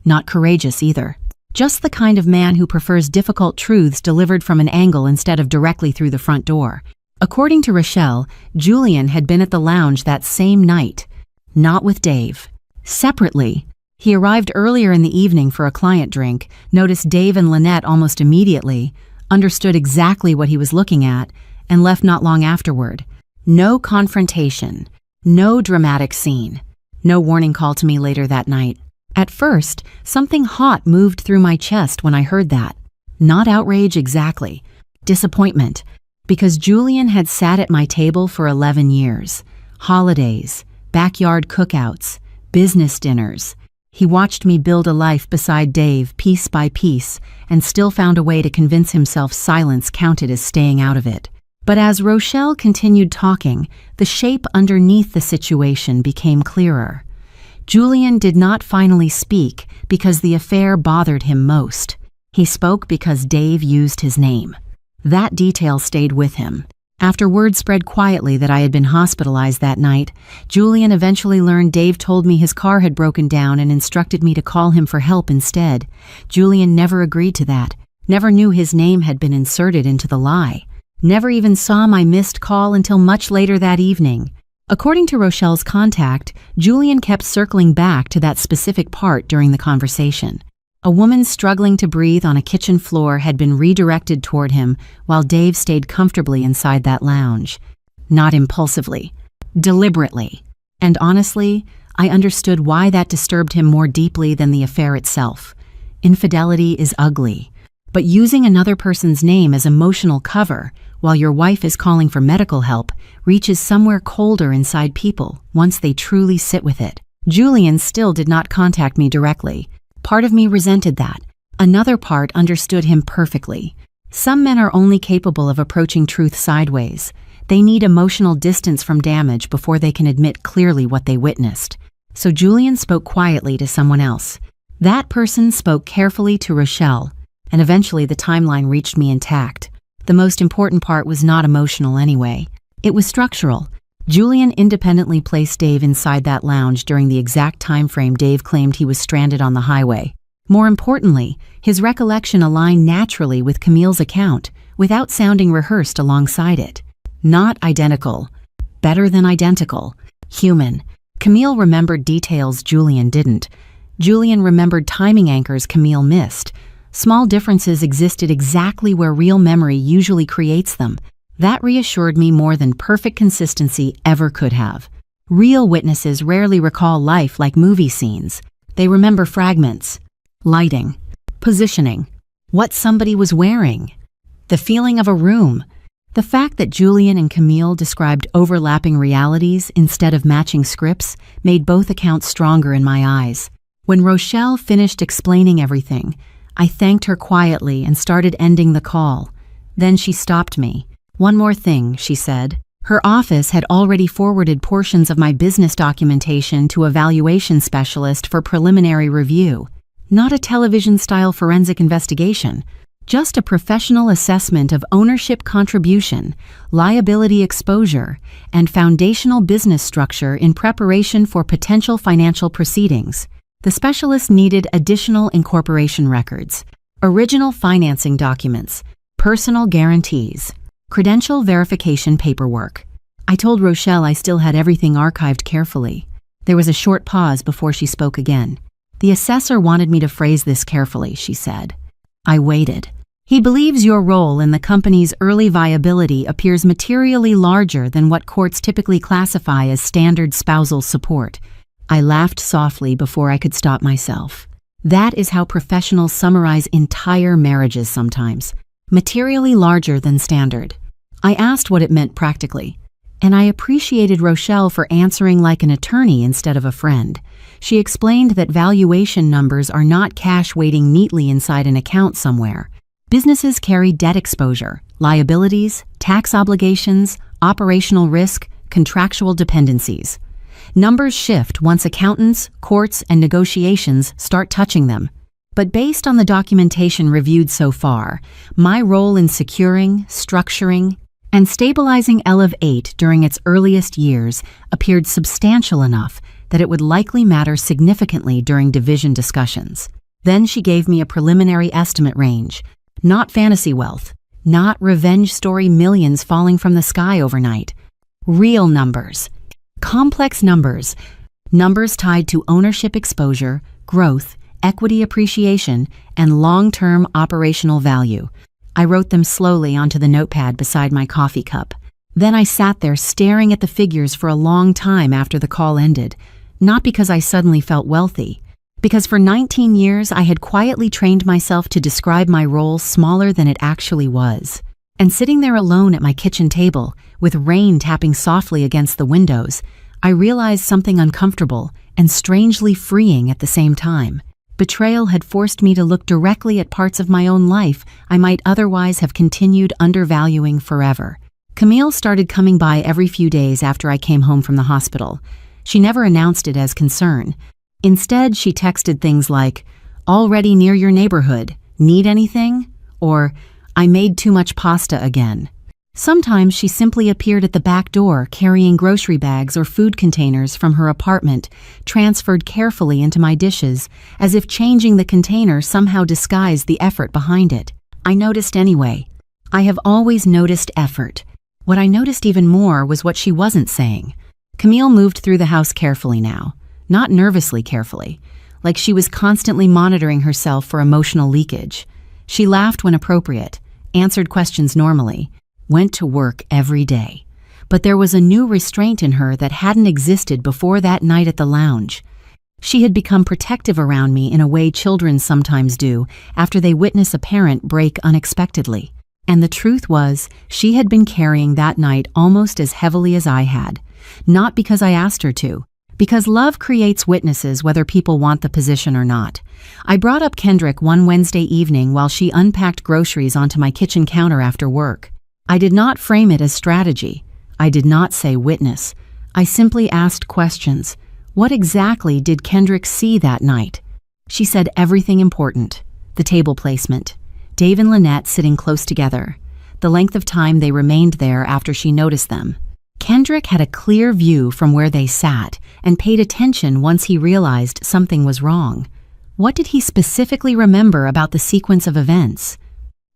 Not courageous either. Just the kind of man who prefers difficult truths delivered from an angle instead of directly through the front door. According to Rochelle, Julian had been at the lounge that same night. Not with Dave. Separately. He arrived earlier in the evening for a client drink, noticed Dave and Lynette almost immediately, understood exactly what he was looking at, and left not long afterward. No confrontation. No dramatic scene. No warning call to me later that night. At first, something hot moved through my chest when I heard that. Not outrage exactly. Disappointment. Because Julian had sat at my table for 11 years. Holidays, backyard cookouts, business dinners. He watched me build a life beside Dave piece by piece and still found a way to convince himself silence counted as staying out of it. But as Rochelle continued talking, the shape underneath the situation became clearer. Julian did not finally speak because the affair bothered him most. He spoke because Dave used his name. That detail stayed with him. After word spread quietly that I had been hospitalized that night, Julian eventually learned Dave told me his car had broken down and instructed me to call him for help instead. Julian never agreed to that, never knew his name had been inserted into the lie, never even saw my missed call until much later that evening. According to Rochelle's contact, Julian kept circling back to that specific part during the conversation. A woman struggling to breathe on a kitchen floor had been redirected toward him while Dave stayed comfortably inside that lounge. Not impulsively, deliberately. And honestly, I understood why that disturbed him more deeply than the affair itself. Infidelity is ugly, but using another person's name as emotional cover while your wife is calling for medical help reaches somewhere colder inside people once they truly sit with it. Julian still did not contact me directly. Part of me resented that. Another part understood him perfectly. Some men are only capable of approaching truth sideways. They need emotional distance from damage before they can admit clearly what they witnessed. So Julian spoke quietly to someone else. That person spoke carefully to Rochelle, and eventually the timeline reached me intact. The most important part was not emotional anyway. It was structural. Julian independently placed Dave inside that lounge during the exact time frame Dave claimed he was stranded on the highway. More importantly, his recollection aligned naturally with Camille's account, without sounding rehearsed alongside it. Not identical. Better than identical. Human. Camille remembered details Julian didn't. Julian remembered timing anchors Camille missed. Small differences existed exactly where real memory usually creates them. That reassured me more than perfect consistency ever could have. Real witnesses rarely recall life like movie scenes. They remember fragments, lighting, positioning, what somebody was wearing, the feeling of a room. The fact that Julian and Camille described overlapping realities instead of matching scripts made both accounts stronger in my eyes. When Rochelle finished explaining everything, I thanked her quietly and started ending the call. Then she stopped me. "One more thing," she said. Her office had already forwarded portions of my business documentation to a valuation specialist for preliminary review. Not a television-style forensic investigation, just a professional assessment of ownership contribution, liability exposure, and foundational business structure in preparation for potential financial proceedings. The specialist needed additional incorporation records, original financing documents, personal guarantees, credential verification paperwork. I told Rochelle I still had everything archived carefully. There was a short pause before she spoke again. "The assessor wanted me to phrase this carefully," she said. I waited. "He believes your role in the company's early viability appears materially larger than what courts typically classify as standard spousal support." I laughed softly before I could stop myself. That is how professionals summarize entire marriages sometimes. Materially larger than standard. I asked what it meant practically, and I appreciated Rochelle for answering like an attorney instead of a friend. She explained that valuation numbers are not cash waiting neatly inside an account somewhere. Businesses carry debt exposure, liabilities, tax obligations, operational risk, contractual dependencies. Numbers shift once accountants, courts, and negotiations start touching them. But based on the documentation reviewed so far, my role in securing, structuring, and stabilizing Elevate during its earliest years appeared substantial enough that it would likely matter significantly during division discussions. Then she gave me a preliminary estimate range. Not fantasy wealth, not revenge story millions falling from the sky overnight. Real numbers. Complex numbers. Numbers tied to ownership exposure, growth, equity appreciation, and long-term operational value. I wrote them slowly onto the notepad beside my coffee cup. Then I sat there staring at the figures for a long time after the call ended, not because I suddenly felt wealthy, because for 19 years I had quietly trained myself to describe my role smaller than it actually was. And sitting there alone at my kitchen table, with rain tapping softly against the windows, I realized something uncomfortable and strangely freeing at the same time. Betrayal had forced me to look directly at parts of my own life I might otherwise have continued undervaluing forever. Camille started coming by every few days after I came home from the hospital. She never announced it as concern. Instead, she texted things like, "Already near your neighborhood, need anything?" Or, "I made too much pasta again." Sometimes she simply appeared at the back door carrying grocery bags or food containers from her apartment, transferred carefully into my dishes, as if changing the container somehow disguised the effort behind it. I noticed anyway. I have always noticed effort. What I noticed even more was what she wasn't saying. Camille moved through the house carefully now, not nervously carefully, like she was constantly monitoring herself for emotional leakage. She laughed when appropriate, answered questions normally, went to work every day. But there was a new restraint in her that hadn't existed before that night at the lounge. She had become protective around me in a way children sometimes do after they witness a parent break unexpectedly. And the truth was, she had been carrying that night almost as heavily as I had. Not because I asked her to, because love creates witnesses whether people want the position or not. I brought up Kendrick one Wednesday evening while she unpacked groceries onto my kitchen counter after work. I did not frame it as strategy. I did not say witness. I simply asked questions. What exactly did Kendrick see that night? She said everything important. The table placement. Dave and Lynette sitting close together. The length of time they remained there after she noticed them. Kendrick had a clear view from where they sat and paid attention once he realized something was wrong. What did he specifically remember about the sequence of events?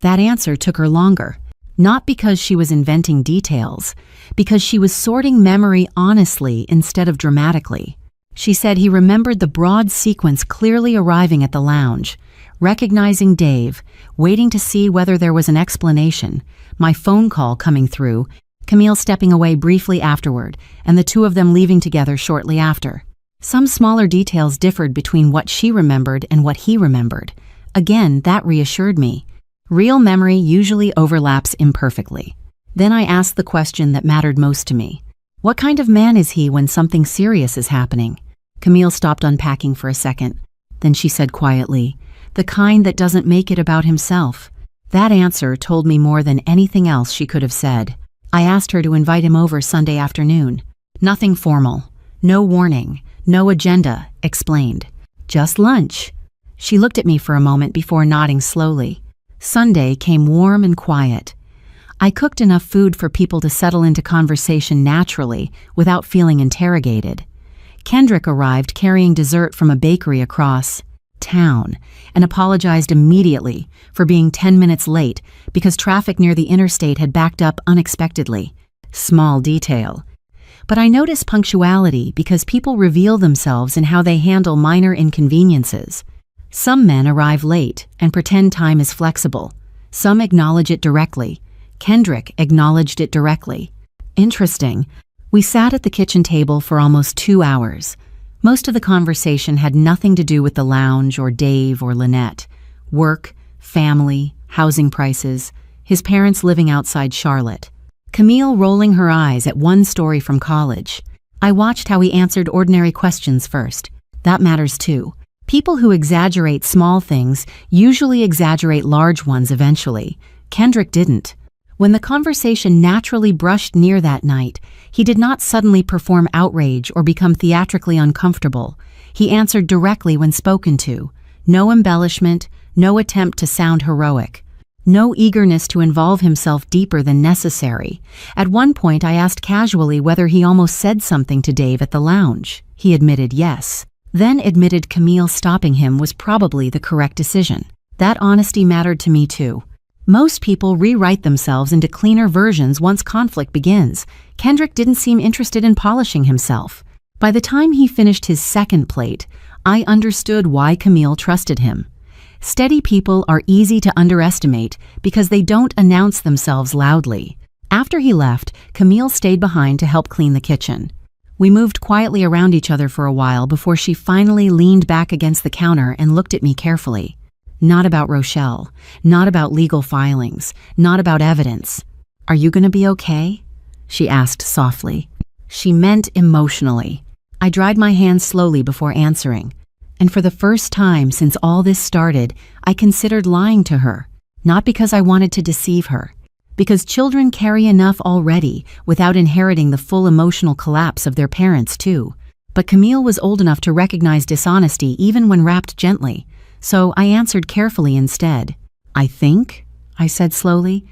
That answer took her longer. Not because she was inventing details, because she was sorting memory honestly instead of dramatically. She said he remembered the broad sequence clearly arriving at the lounge, recognizing Dave, waiting to see whether there was an explanation, my phone call coming through, Camille stepping away briefly afterward, and the two of them leaving together shortly after. Some smaller details differed between what she remembered and what he remembered. Again, that reassured me. Real memory usually overlaps imperfectly. Then I asked the question that mattered most to me. What kind of man is he when something serious is happening? Camille stopped unpacking for a second. Then she said quietly, "The kind that doesn't make it about himself." That answer told me more than anything else she could have said. I asked her to invite him over Sunday afternoon. Nothing formal. No warning. No agenda, explained. Just lunch. She looked at me for a moment before nodding slowly. Sunday came warm and quiet. I cooked enough food for people to settle into conversation naturally without feeling interrogated. Kendrick arrived carrying dessert from a bakery across town and apologized immediately for being 10 minutes late because traffic near the interstate had backed up unexpectedly. Small detail. But I notice punctuality because people reveal themselves in how they handle minor inconveniences. Some men arrive late and pretend time is flexible. Some acknowledge it directly. Kendrick acknowledged it directly. Interesting. We sat at the kitchen table for almost 2 hours. Most of the conversation had nothing to do with the lounge or Dave or Lynette. Work, family, housing prices, his parents living outside Charlotte. Camille rolling her eyes at one story from college. I watched how he answered ordinary questions first. That matters too. People who exaggerate small things usually exaggerate large ones eventually. Kendrick didn't. When the conversation naturally brushed near that night, he did not suddenly perform outrage or become theatrically uncomfortable. He answered directly when spoken to. No embellishment, no attempt to sound heroic. No eagerness to involve himself deeper than necessary. At one point, I asked casually whether he almost said something to Dave at the lounge. He admitted yes. Then admitted Camille stopping him was probably the correct decision. That honesty mattered to me too. Most people rewrite themselves into cleaner versions once conflict begins. Kendrick didn't seem interested in polishing himself. By the time he finished his second plate, I understood why Camille trusted him. Steady people are easy to underestimate because they don't announce themselves loudly. After he left, Camille stayed behind to help clean the kitchen. We moved quietly around each other for a while before she finally leaned back against the counter and looked at me carefully. Not about Rochelle, not about legal filings, not about evidence. "Are you going to be okay?" she asked softly. She meant emotionally. I dried my hands slowly before answering. And for the first time since all this started, I considered lying to her. Not because I wanted to deceive her. Because children carry enough already without inheriting the full emotional collapse of their parents too. But Camille was old enough to recognize dishonesty even when wrapped gently. So I answered carefully instead. "I think," I said slowly,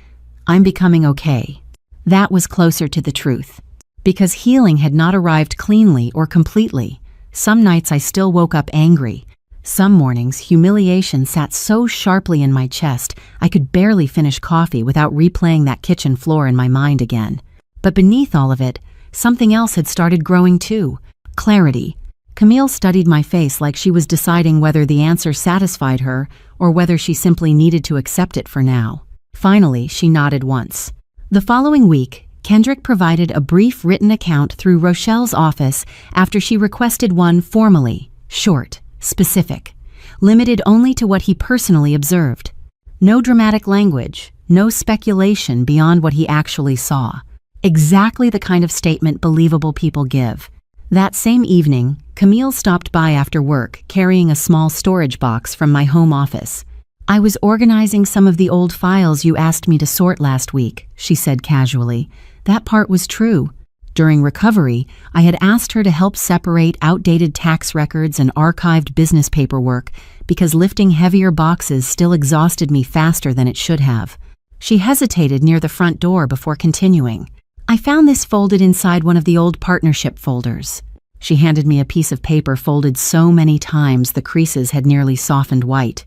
"I'm becoming okay." That was closer to the truth. Because healing had not arrived cleanly or completely. Some nights I still woke up angry. Some mornings, humiliation sat so sharply in my chest I could barely finish coffee without replaying that kitchen floor in my mind again. But beneath all of it, something else had started growing too. Clarity. Camille studied my face like she was deciding whether the answer satisfied her or whether she simply needed to accept it for now. Finally, she nodded once. The following week, Kendrick provided a brief written account through Rochelle's office after she requested one formally, short, specific, limited only to what he personally observed. No dramatic language, no speculation beyond what he actually saw. Exactly the kind of statement believable people give. That same evening, Camille stopped by after work, carrying a small storage box from my home office. "I was organizing some of the old files you asked me to sort last week," she said casually. That part was true. During recovery, I had asked her to help separate outdated tax records and archived business paperwork because lifting heavier boxes still exhausted me faster than it should have. She hesitated near the front door before continuing. "I found this folded inside one of the old partnership folders." She handed me a piece of paper folded so many times the creases had nearly softened white.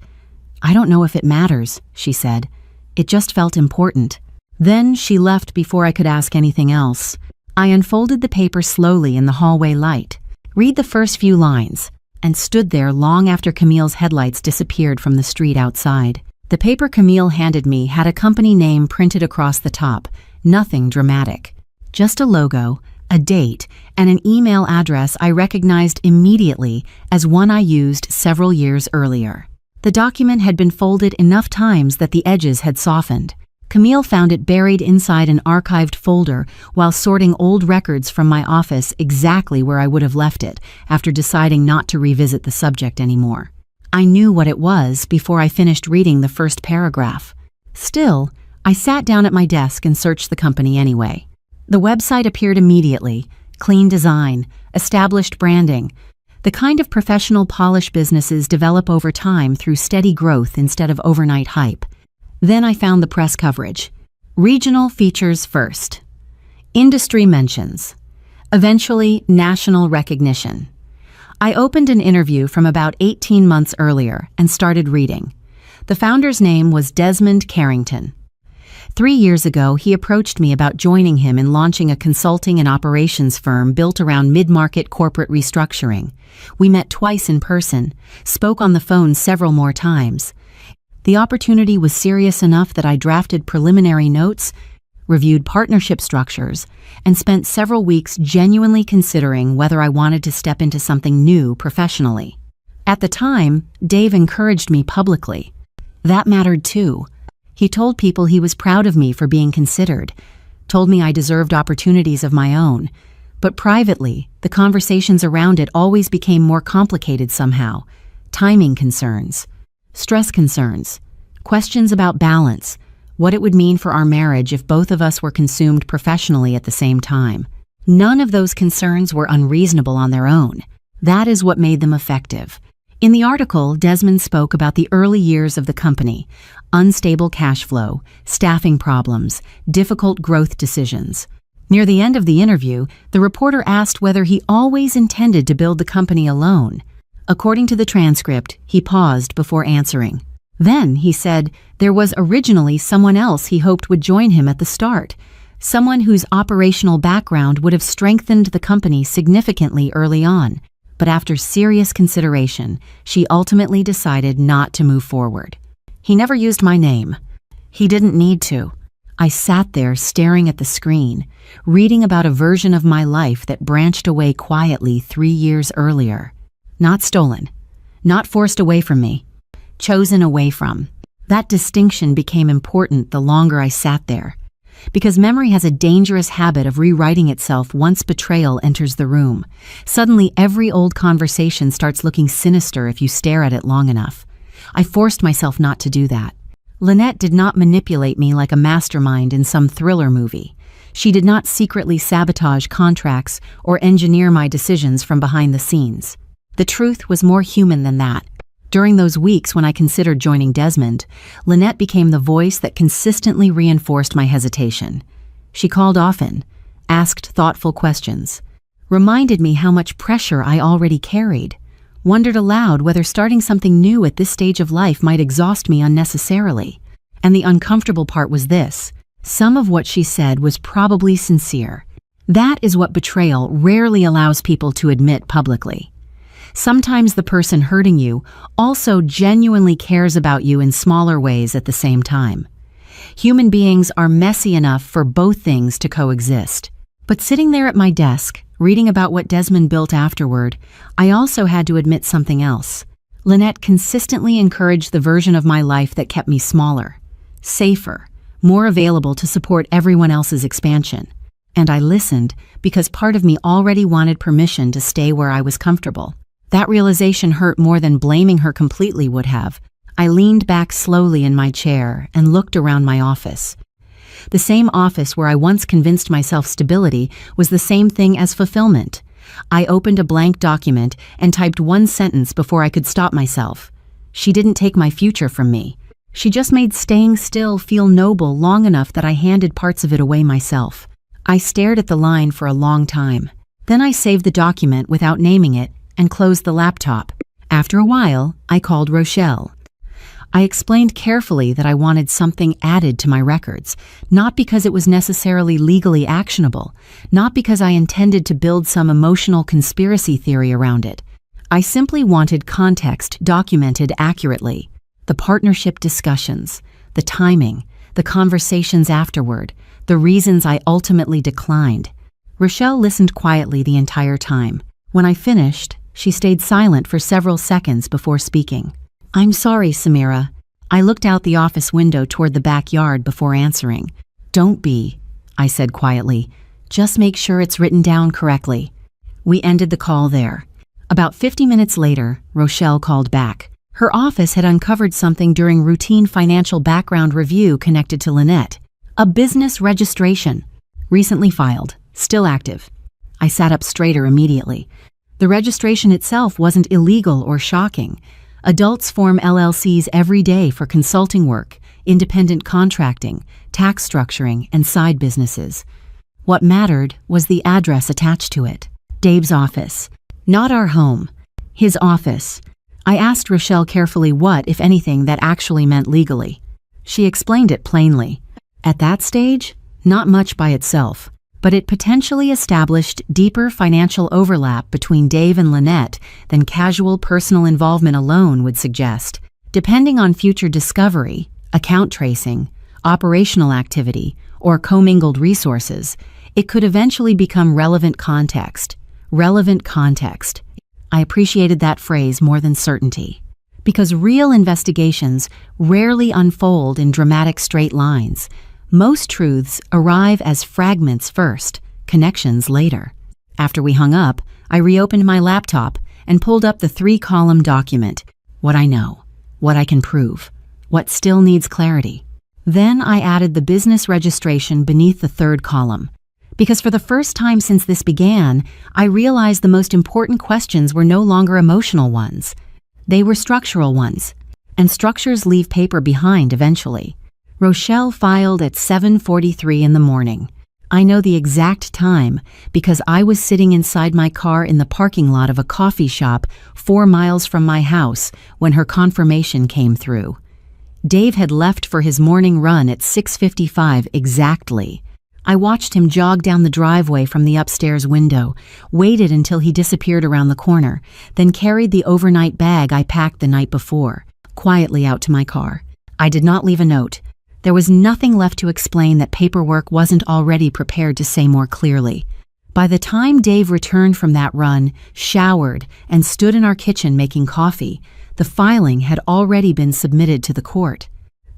"I don't know if it matters," she said. "It just felt important." Then she left before I could ask anything else. I unfolded the paper slowly in the hallway light, read the first few lines, and stood there long after Camille's headlights disappeared from the street outside. The paper Camille handed me had a company name printed across the top, nothing dramatic. Just a logo, a date, and an email address I recognized immediately as one I used several years earlier. The document had been folded enough times that the edges had softened. Camille found it buried inside an archived folder while sorting old records from my office exactly where I would have left it after deciding not to revisit the subject anymore. I knew what it was before I finished reading the first paragraph. Still, I sat down at my desk and searched the company anyway. The website appeared immediately, clean design, established branding, the kind of professional polish businesses develop over time through steady growth instead of overnight hype. Then I found the press coverage. Regional features first. Industry mentions. Eventually, national recognition. I opened an interview from about 18 months earlier and started reading. The founder's name was Desmond Carrington. 3 years ago, he approached me about joining him in launching a consulting and operations firm built around mid-market corporate restructuring. We met twice in person, spoke on the phone several more times. The opportunity was serious enough that I drafted preliminary notes, reviewed partnership structures, and spent several weeks genuinely considering whether I wanted to step into something new professionally. At the time, Dave encouraged me publicly. That mattered too. He told people he was proud of me for being considered, told me I deserved opportunities of my own. But privately, the conversations around it always became more complicated somehow. timing concerns, stress concerns, questions about balance, what it would mean for our marriage if both of us were consumed professionally at the same time. None of those concerns were unreasonable on their own. That is what made them effective. In the article, Desmond spoke about the early years of the company, unstable cash flow, staffing problems, difficult growth decisions. Near the end of the interview, the reporter asked whether he always intended to build the company alone. According to the transcript, he paused before answering. Then, he said, there was originally someone else he hoped would join him at the start, someone whose operational background would have strengthened the company significantly early on. But after serious consideration, she ultimately decided not to move forward. He never used my name. He didn't need to. I sat there staring at the screen, reading about a version of my life that branched away quietly 3 years earlier. Not stolen. Not forced away from me. Chosen away from. That distinction became important the longer I sat there, because memory has a dangerous habit of rewriting itself once betrayal enters the room. Suddenly, every old conversation starts looking sinister if you stare at it long enough. I forced myself not to do that. Lynette did not manipulate me like a mastermind in some thriller movie. She did not secretly sabotage contracts or engineer my decisions from behind the scenes. The truth was more human than that. During those weeks when I considered joining Desmond, Lynette became the voice that consistently reinforced my hesitation. She called often, asked thoughtful questions, reminded me how much pressure I already carried, wondered aloud whether starting something new at this stage of life might exhaust me unnecessarily. And the uncomfortable part was this: some of what she said was probably sincere. That is what betrayal rarely allows people to admit publicly. Sometimes the person hurting you also genuinely cares about you in smaller ways at the same time. Human beings are messy enough for both things to coexist. But sitting there at my desk, reading about what Desmond built afterward, I also had to admit something else. Lynette consistently encouraged the version of my life that kept me smaller, safer, more available to support everyone else's expansion. And I listened because part of me already wanted permission to stay where I was comfortable. That realization hurt more than blaming her completely would have. I leaned back slowly in my chair and looked around my office. The same office where I once convinced myself stability was the same thing as fulfillment. I opened a blank document and typed one sentence before I could stop myself. She didn't take my future from me. She just made staying still feel noble long enough that I handed parts of it away myself. I stared at the line for a long time. Then I saved the document without naming it and closed the laptop. After a while, I called Rochelle. I explained carefully that I wanted something added to my records, not because it was necessarily legally actionable, not because I intended to build some emotional conspiracy theory around it. I simply wanted context documented accurately. The partnership discussions, the timing, the conversations afterward, the reasons I ultimately declined. Rochelle listened quietly the entire time. When I finished, she stayed silent for several seconds before speaking. "I'm sorry, Samira." I looked out the office window toward the backyard before answering. "Don't be," I said quietly. "Just make sure it's written down correctly." We ended the call there. About 50 minutes later, Rochelle called back. Her office had uncovered something during routine financial background review connected to Lynette. A business registration. Recently filed. Still active. I sat up straighter immediately. The registration itself wasn't illegal or shocking. Adults form LLCs every day for consulting work, independent contracting, tax structuring, and side businesses. What mattered was the address attached to it. Dave's office. Not our home. His office. I asked Rochelle carefully what, if anything, that actually meant legally. She explained it plainly. At that stage, not much by itself, but it potentially established deeper financial overlap between Dave and Lynette than casual personal involvement alone would suggest. Depending on future discovery, account tracing, operational activity, or commingled resources, it could eventually become relevant context. Relevant context. I appreciated that phrase more than certainty. Because real investigations rarely unfold in dramatic straight lines. Most truths arrive as fragments first, connections later. After we hung up, I reopened my laptop and pulled up the 3-column document, what I know, what I can prove, what still needs clarity. Then I added the business registration beneath the third column, because for the first time since this began, I realized the most important questions were no longer emotional ones. They were structural ones, and structures leave paper behind eventually. Rochelle filed at 7:43 in the morning. I know the exact time because I was sitting inside my car in the parking lot of a coffee shop 4 miles from my house when her confirmation came through. Dave had left for his morning run at 6:55 exactly. I watched him jog down the driveway from the upstairs window, waited until he disappeared around the corner, then carried the overnight bag I packed the night before, quietly out to my car. I did not leave a note. There was nothing left to explain that paperwork wasn't already prepared to say more clearly. By the time Dave returned from that run, showered, and stood in our kitchen making coffee, the filing had already been submitted to the court.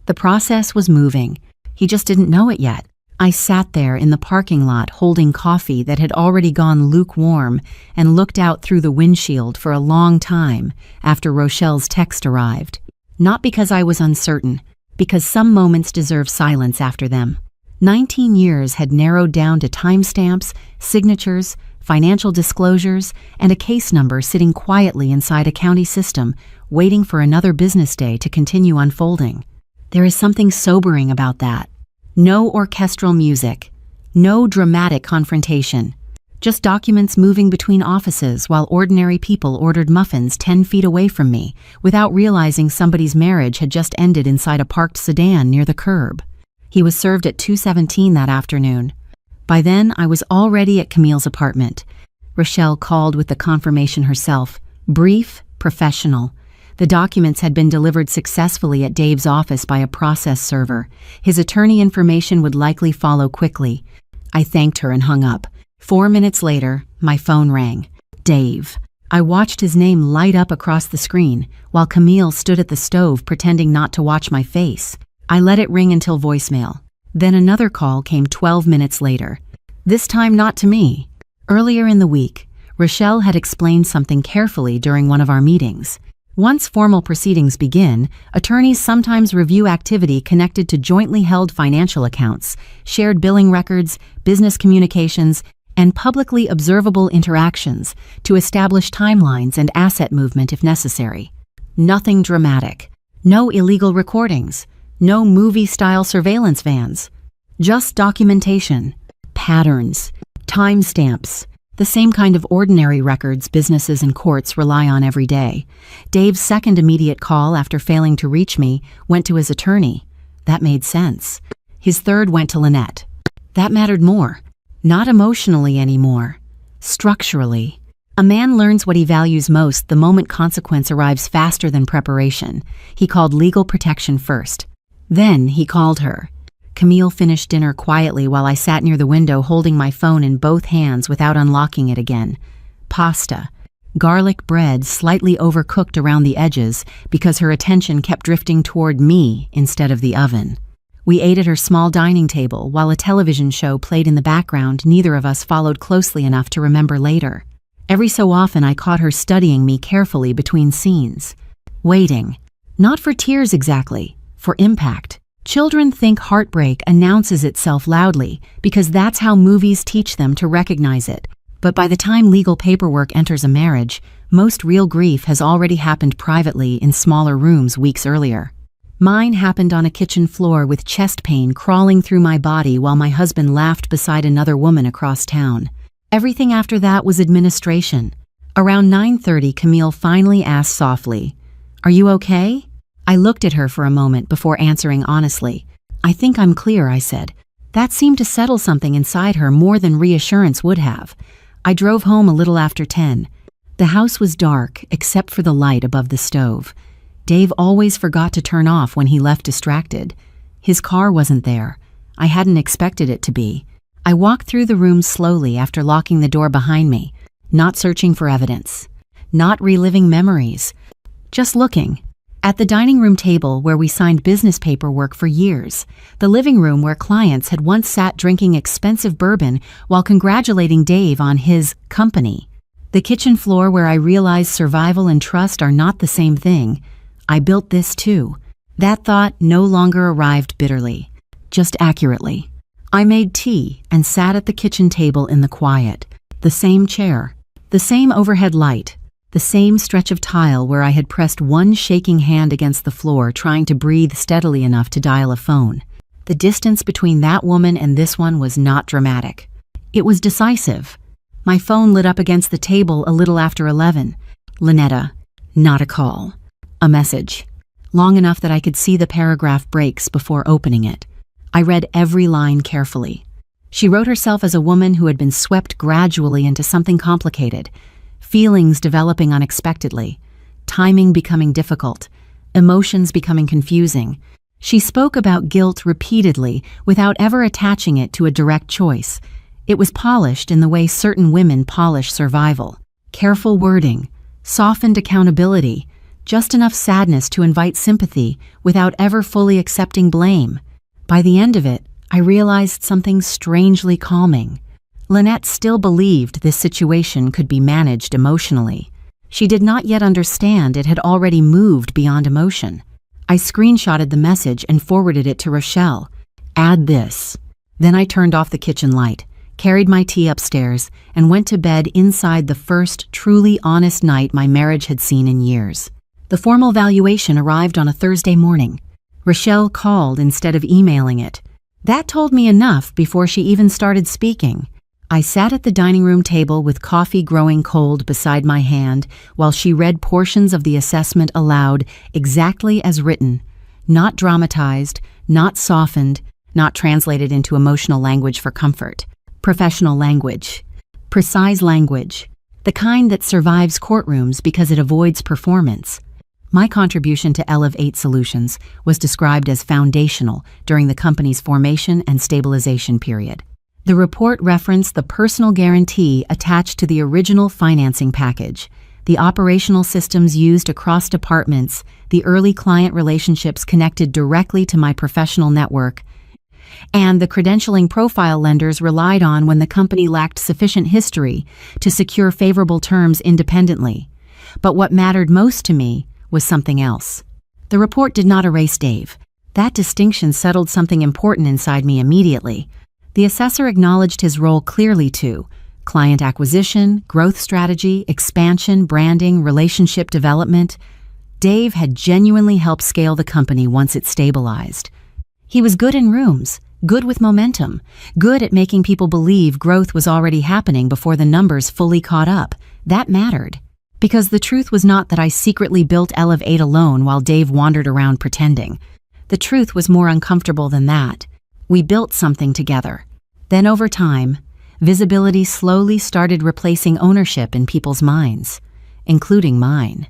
The process was moving. He just didn't know it yet. I sat there in the parking lot holding coffee that had already gone lukewarm and looked out through the windshield for a long time after Rochelle's text arrived. Not because I was uncertain, because some moments deserve silence after them. 19 years had narrowed down to timestamps, signatures, financial disclosures, and a case number sitting quietly inside a county system, waiting for another business day to continue unfolding. There is something sobering about that. No orchestral music, no dramatic confrontation, just documents moving between offices while ordinary people ordered muffins 10 feet away from me without realizing somebody's marriage had just ended inside a parked sedan near the curb. He was served at 2:17 that afternoon. By then, I was already at Camille's apartment. Rochelle called with the confirmation herself, brief, professional. The documents had been delivered successfully at Dave's office by a process server. His attorney information would likely follow quickly. I thanked her and hung up. 4 minutes later, my phone rang. Dave. I watched his name light up across the screen, while Camille stood at the stove pretending not to watch my face. I let it ring until voicemail. Then another call came 12 minutes later. This time not to me. Earlier in the week, Rochelle had explained something carefully during one of our meetings. Once formal proceedings begin, attorneys sometimes review activity connected to jointly held financial accounts, shared billing records, business communications, and publicly observable interactions to establish timelines and asset movement if necessary. Nothing dramatic. No illegal recordings. No movie-style surveillance vans. Just documentation, patterns, timestamps, the same kind of ordinary records businesses and courts rely on every day. Dave's second immediate call after failing to reach me went to his attorney. That made sense. His third went to Lynette. That mattered more. Not emotionally anymore. Structurally. A man learns what he values most the moment consequence arrives faster than preparation. He called legal protection first. Then he called her. Camille finished dinner quietly while I sat near the window holding my phone in both hands without unlocking it again. Pasta. Garlic bread slightly overcooked around the edges because her attention kept drifting toward me instead of the oven. We ate at her small dining table while a television show played in the background neither of us followed closely enough to remember later. Every so often I caught her studying me carefully between scenes. Waiting. Not for tears exactly, for impact. Children think heartbreak announces itself loudly because that's how movies teach them to recognize it. But by the time legal paperwork enters a marriage, most real grief has already happened privately in smaller rooms weeks earlier. Mine happened on a kitchen floor with chest pain crawling through my body while my husband laughed beside another woman across town. Everything after that was administration. Around 9:30, Camille finally asked softly, "Are you okay?" I looked at her for a moment before answering honestly. "I think I'm clear," I said. That seemed to settle something inside her more than reassurance would have. I drove home a little after 10. The house was dark except for the light above the stove. Dave always forgot to turn off when he left distracted. His car wasn't there. I hadn't expected it to be. I walked through the room slowly after locking the door behind me, not searching for evidence, not reliving memories, just looking. At the dining room table where we signed business paperwork for years, the living room where clients had once sat drinking expensive bourbon while congratulating Dave on his company, The kitchen floor where I realized survival and trust are not the same thing. I built this too. That thought no longer arrived bitterly, just accurately. I made tea and sat at the kitchen table in the quiet. The same chair, the same overhead light, the same stretch of tile where I had pressed one shaking hand against the floor trying to breathe steadily enough to dial a phone. The distance between that woman and this one was not dramatic. It was decisive. My phone lit up against the table a little after 11. Lynetta, not a call. A message. Long enough that I could see the paragraph breaks before opening it. I read every line carefully. She wrote herself as a woman who had been swept gradually into something complicated, feelings developing unexpectedly, timing becoming difficult, emotions becoming confusing. She spoke about guilt repeatedly without ever attaching it to a direct choice. It was polished in the way certain women polish survival. Careful wording, softened accountability, just enough sadness to invite sympathy without ever fully accepting blame. By the end of it, I realized something strangely calming. Lynette still believed this situation could be managed emotionally. She did not yet understand it had already moved beyond emotion. I screenshotted the message and forwarded it to Rochelle. Add this. Then I turned off the kitchen light, carried my tea upstairs, and went to bed inside the first truly honest night my marriage had seen in years. The formal valuation arrived on a Thursday morning. Rochelle called instead of emailing it. That told me enough before she even started speaking. I sat at the dining room table with coffee growing cold beside my hand while she read portions of the assessment aloud exactly as written, not dramatized, not softened, not translated into emotional language for comfort. Professional language. Precise language. The kind that survives courtrooms because it avoids performance. My contribution to Elevate Solutions was described as foundational during the company's formation and stabilization period. The report referenced the personal guarantee attached to the original financing package, the operational systems used across departments, the early client relationships connected directly to my professional network, and the credentialing profile lenders relied on when the company lacked sufficient history to secure favorable terms independently. But what mattered most to me was something else. The report did not erase Dave. That distinction settled something important inside me immediately. The assessor acknowledged his role clearly too: client acquisition, growth strategy, expansion, branding, relationship development. Dave had genuinely helped scale the company once it stabilized. He was good in rooms, good with momentum, good at making people believe growth was already happening before the numbers fully caught up. That mattered. Because the truth was not that I secretly built Elevate alone while Dave wandered around pretending. The truth was more uncomfortable than that. We built something together. Then over time, visibility slowly started replacing ownership in people's minds, including mine.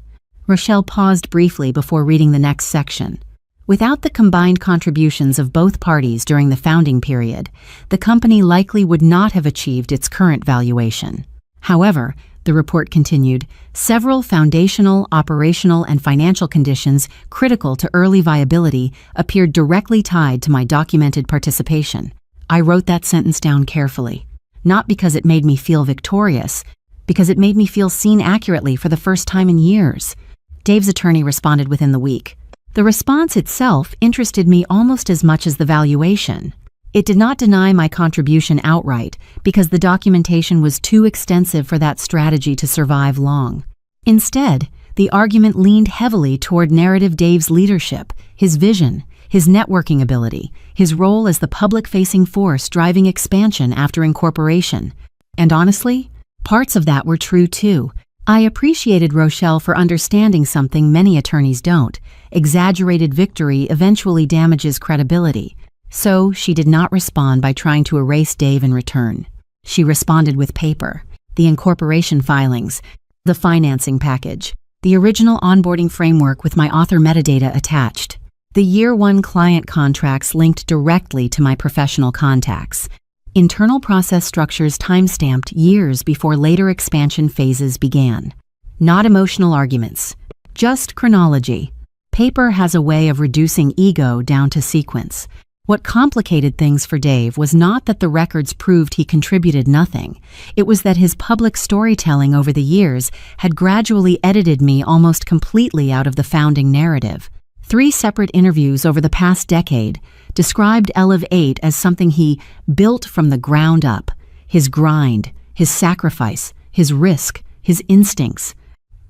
Rochelle paused briefly before reading the next section. Without the combined contributions of both parties during the founding period, the company likely would not have achieved its current valuation. However, the report continued, several foundational, operational, and financial conditions critical to early viability appeared directly tied to my documented participation. I wrote that sentence down carefully, not because it made me feel victorious, because it made me feel seen accurately for the first time in years. Dave's attorney responded within the week. The response itself interested me almost as much as the valuation. It did not deny my contribution outright because the documentation was too extensive for that strategy to survive long. Instead, the argument leaned heavily toward narrative Dave's leadership, his vision, his networking ability, his role as the public-facing force driving expansion after incorporation. And honestly, parts of that were true too. I appreciated Rochelle for understanding something many attorneys don't. Exaggerated victory eventually damages credibility. So she did not respond by trying to erase Dave in return. She responded with paper, the incorporation filings, the financing package, the original onboarding framework with my author metadata attached, the Year 1 client contracts linked directly to my professional contacts, internal process structures time-stamped years before later expansion phases began. Not emotional arguments, just chronology. Paper has a way of reducing ego down to sequence. What complicated things for Dave was not that the records proved he contributed nothing. It was that his public storytelling over the years had gradually edited me almost completely out of the founding narrative. 3 separate interviews over the past decade described Elevate as something he built from the ground up. His grind, his sacrifice, his risk, his instincts.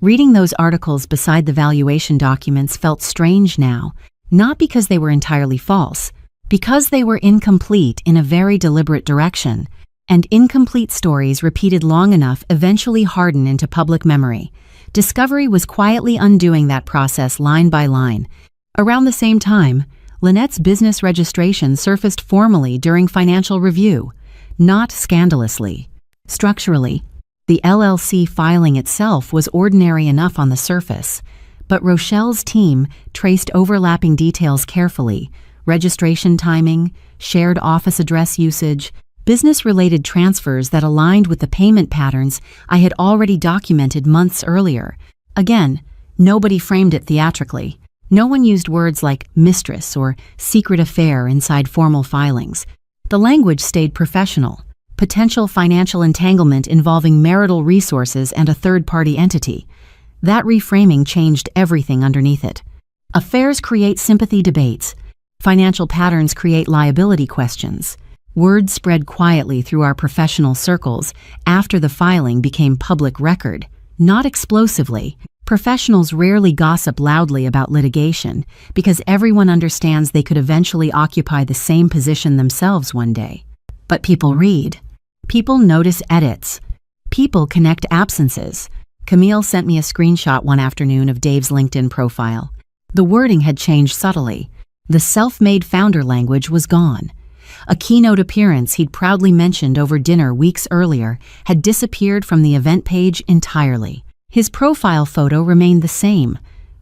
Reading those articles beside the valuation documents felt strange now, not because they were entirely false, because they were incomplete in a very deliberate direction, and incomplete stories repeated long enough eventually harden into public memory. Discovery was quietly undoing that process line by line. Around the same time, Lynette's business registration surfaced formally during financial review, not scandalously. Structurally, the LLC filing itself was ordinary enough on the surface, but Rochelle's team traced overlapping details carefully: registration timing, shared office address usage, business-related transfers that aligned with the payment patterns I had already documented months earlier. Again, nobody framed it theatrically. No one used words like mistress or secret affair inside formal filings. The language stayed professional. Potential financial entanglement involving marital resources and a third-party entity. That reframing changed everything underneath it. Affairs create sympathy debates. Financial patterns create liability questions. Word spread quietly through our professional circles after the filing became public record, not explosively. Professionals rarely gossip loudly about litigation because everyone understands they could eventually occupy the same position themselves one day. But people read. People notice edits. People connect absences. Camille sent me a screenshot one afternoon of Dave's LinkedIn profile. The wording had changed subtly. The self-made founder language was gone. A keynote appearance he'd proudly mentioned over dinner weeks earlier had disappeared from the event page entirely. His profile photo remained the same,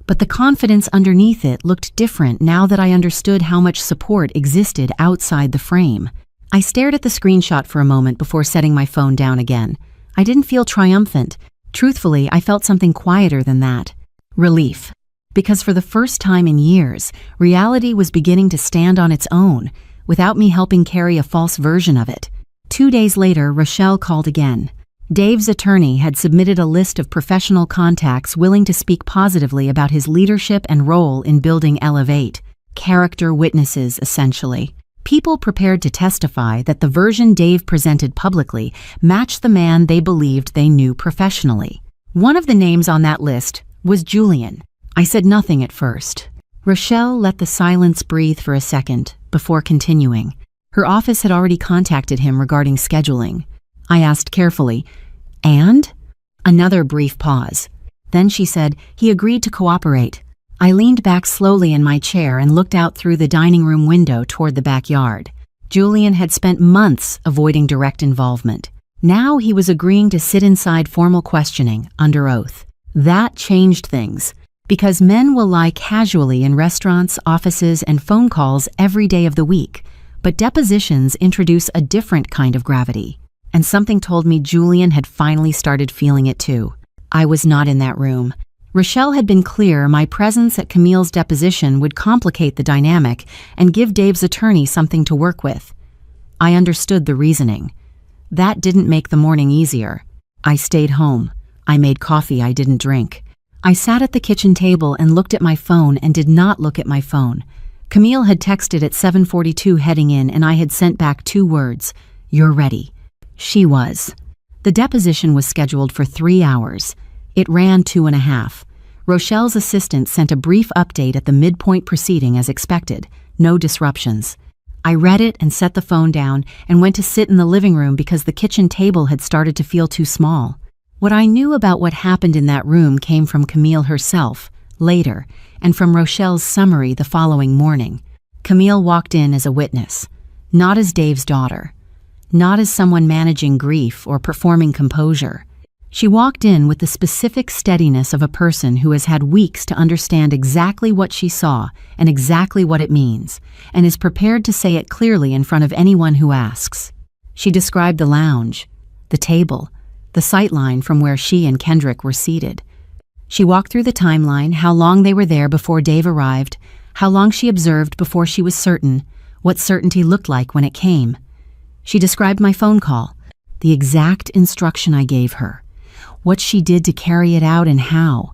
but the confidence underneath it looked different now that I understood how much support existed outside the frame. I stared at the screenshot for a moment before setting my phone down again. I didn't feel triumphant. Truthfully, I felt something quieter than that. Relief. Because for the first time in years, reality was beginning to stand on its own, without me helping carry a false version of it. 2 days later, Rochelle called again. Dave's attorney had submitted a list of professional contacts willing to speak positively about his leadership and role in building Elevate. Character witnesses, essentially. People prepared to testify that the version Dave presented publicly matched the man they believed they knew professionally. One of the names on that list was Julian. I said nothing at first. Rochelle let the silence breathe for a second before continuing. Her office had already contacted him regarding scheduling. I asked carefully, "And?" Another brief pause. Then she said, "He agreed to cooperate." I leaned back slowly in my chair and looked out through the dining room window toward the backyard. Julian had spent months avoiding direct involvement. Now he was agreeing to sit inside formal questioning, under oath. That changed things, because men will lie casually in restaurants, offices, and phone calls every day of the week, but depositions introduce a different kind of gravity. And something told me Julian had finally started feeling it too. I was not in that room. Rochelle had been clear my presence at Camille's deposition would complicate the dynamic and give Dave's attorney something to work with. I understood the reasoning. That didn't make the morning easier. I stayed home. I made coffee I didn't drink. I sat at the kitchen table and looked at my phone and did not look at my phone. Camille had texted at 7:42 heading in, and I had sent back 2 words: "You're ready." She was. The deposition was scheduled for 3 hours. It ran 2.5. Rochelle's assistant sent a brief update at the midpoint proceeding as expected. No disruptions. I read it and set the phone down and went to sit in the living room because the kitchen table had started to feel too small. What I knew about what happened in that room came from Camille herself, later, and from Rochelle's summary the following morning. Camille walked in as a witness, not as Dave's daughter, not as someone managing grief or performing composure. She walked in with the specific steadiness of a person who has had weeks to understand exactly what she saw and exactly what it means, and is prepared to say it clearly in front of anyone who asks. She described the lounge, the table, the sightline from where she and Kendrick were seated. She walked through the timeline, how long they were there before Dave arrived, how long she observed before she was certain, what certainty looked like when it came. She described my phone call, the exact instruction I gave her, what she did to carry it out and how,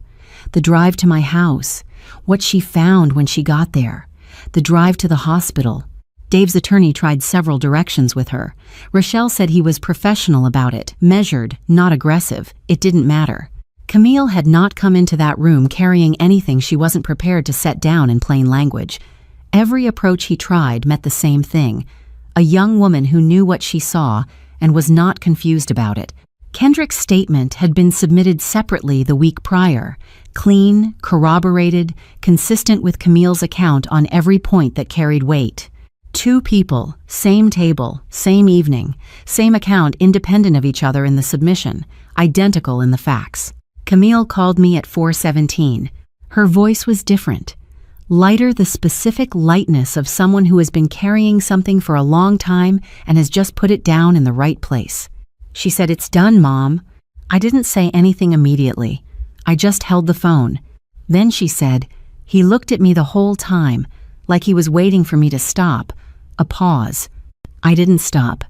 the drive to my house, what she found when she got there, the drive to the hospital. Dave's attorney tried several directions with her. Rochelle said he was professional about it, measured, not aggressive. It didn't matter. Camille had not come into that room carrying anything she wasn't prepared to set down in plain language. Every approach he tried meant the same thing: a young woman who knew what she saw and was not confused about it. Kendrick's statement had been submitted separately the week prior, clean, corroborated, consistent with Camille's account on every point that carried weight. 2 people, same table, same evening, same account independent of each other in the submission, identical in the facts. Camille called me at 4:17. Her voice was different. Lighter, the specific lightness of someone who has been carrying something for a long time and has just put it down in the right place. She said, "It's done, Mom." I didn't say anything immediately. I just held the phone. Then she said, "He looked at me the whole time, like he was waiting for me to stop." A pause. I didn't stop.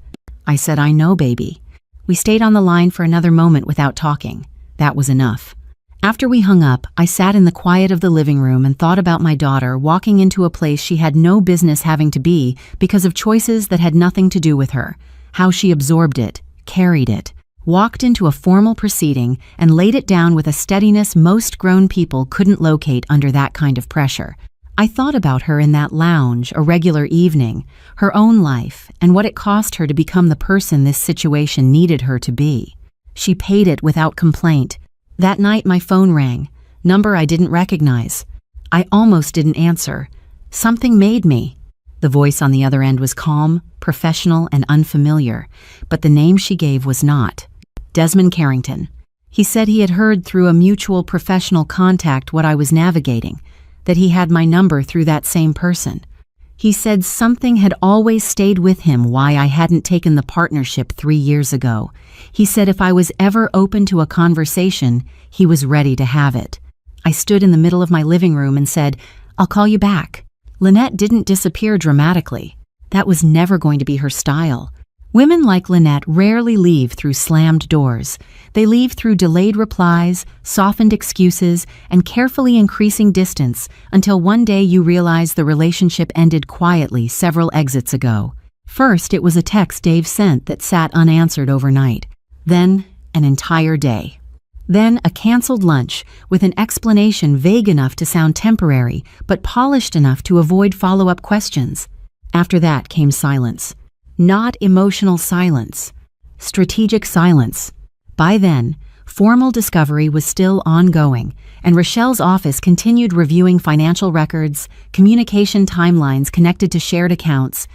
I said, "I know, baby." We stayed on the line for another moment without talking. That was enough. After we hung up, I sat in the quiet of the living room and thought about my daughter walking into a place she had no business having to be because of choices that had nothing to do with her, how she absorbed it, carried it, walked into a formal proceeding and laid it down with a steadiness most grown people couldn't locate under that kind of pressure. I thought about her in that lounge, a regular evening, her own life, and what it cost her to become the person this situation needed her to be. She paid it without complaint. That night my phone rang, number I didn't recognize. I almost didn't answer. Something made me. The voice on the other end was calm, professional, and unfamiliar, but the name she gave was not. Desmond Carrington. He said he had heard through a mutual professional contact what I was navigating, that he had my number through that same person. He said something had always stayed with him why I hadn't taken the partnership 3 years ago. He said if I was ever open to a conversation, he was ready to have it. I stood in the middle of my living room and said, "I'll call you back." Lynette didn't disappear dramatically. That was never going to be her style. Women like Lynette rarely leave through slammed doors. They leave through delayed replies, softened excuses, and carefully increasing distance until one day you realize the relationship ended quietly several exits ago. First, it was a text Dave sent that sat unanswered overnight. Then, an entire day. Then, a canceled lunch with an explanation vague enough to sound temporary, but polished enough to avoid follow-up questions. After that came silence. Not emotional silence, strategic silence. By then, formal discovery was still ongoing, and Rochelle's office continued reviewing financial records, communication timelines connected to shared accounts,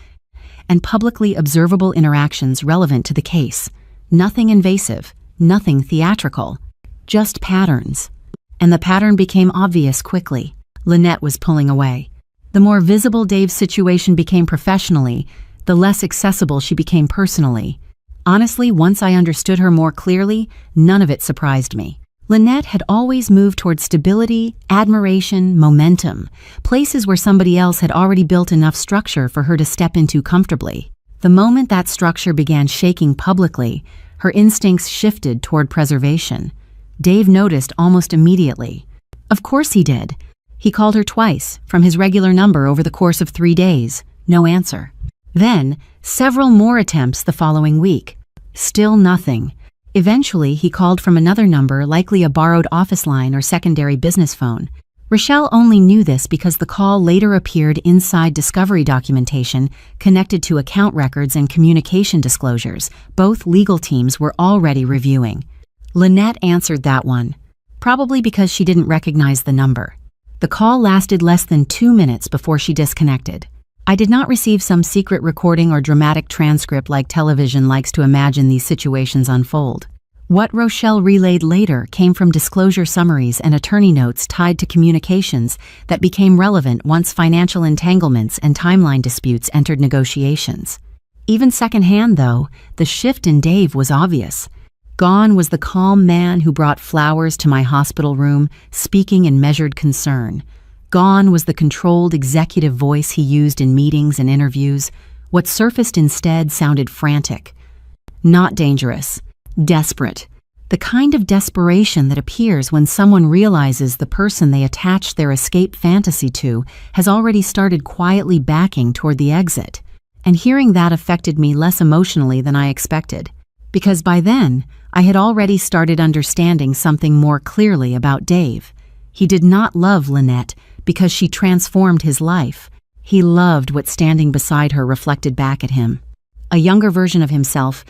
and publicly observable interactions relevant to the case. Nothing invasive, nothing theatrical, just patterns. And the pattern became obvious quickly. Lynette was pulling away. The more visible Dave's situation became professionally, the less accessible she became personally. Honestly, once I understood her more clearly, none of it surprised me. Lynette had always moved toward stability, admiration, momentum, places where somebody else had already built enough structure for her to step into comfortably. The moment that structure began shaking publicly, her instincts shifted toward preservation. Dave noticed almost immediately. Of course he did. He called her twice, from his regular number over the course of 3 days. No answer. Then, several more attempts the following week. Still nothing. Eventually, he called from another number, likely a borrowed office line or secondary business phone. Rochelle only knew this because the call later appeared inside discovery documentation connected to account records and communication disclosures both legal teams were already reviewing. Lynette answered that one, probably because she didn't recognize the number. The call lasted less than 2 minutes before she disconnected. I did not receive some secret recording or dramatic transcript like television likes to imagine these situations unfold. What Rochelle relayed later came from disclosure summaries and attorney notes tied to communications that became relevant once financial entanglements and timeline disputes entered negotiations. Even secondhand, though, the shift in Dave was obvious. Gone was the calm man who brought flowers to my hospital room, speaking in measured concern. Gone was the controlled executive voice he used in meetings and interviews. What surfaced instead sounded frantic. Not dangerous. Desperate. The kind of desperation that appears when someone realizes the person they attached their escape fantasy to has already started quietly backing toward the exit. And hearing that affected me less emotionally than I expected. Because by then, I had already started understanding something more clearly about Dave. He did not love Lynette because she transformed his life. He loved what standing beside her reflected back at him. A younger version of himself,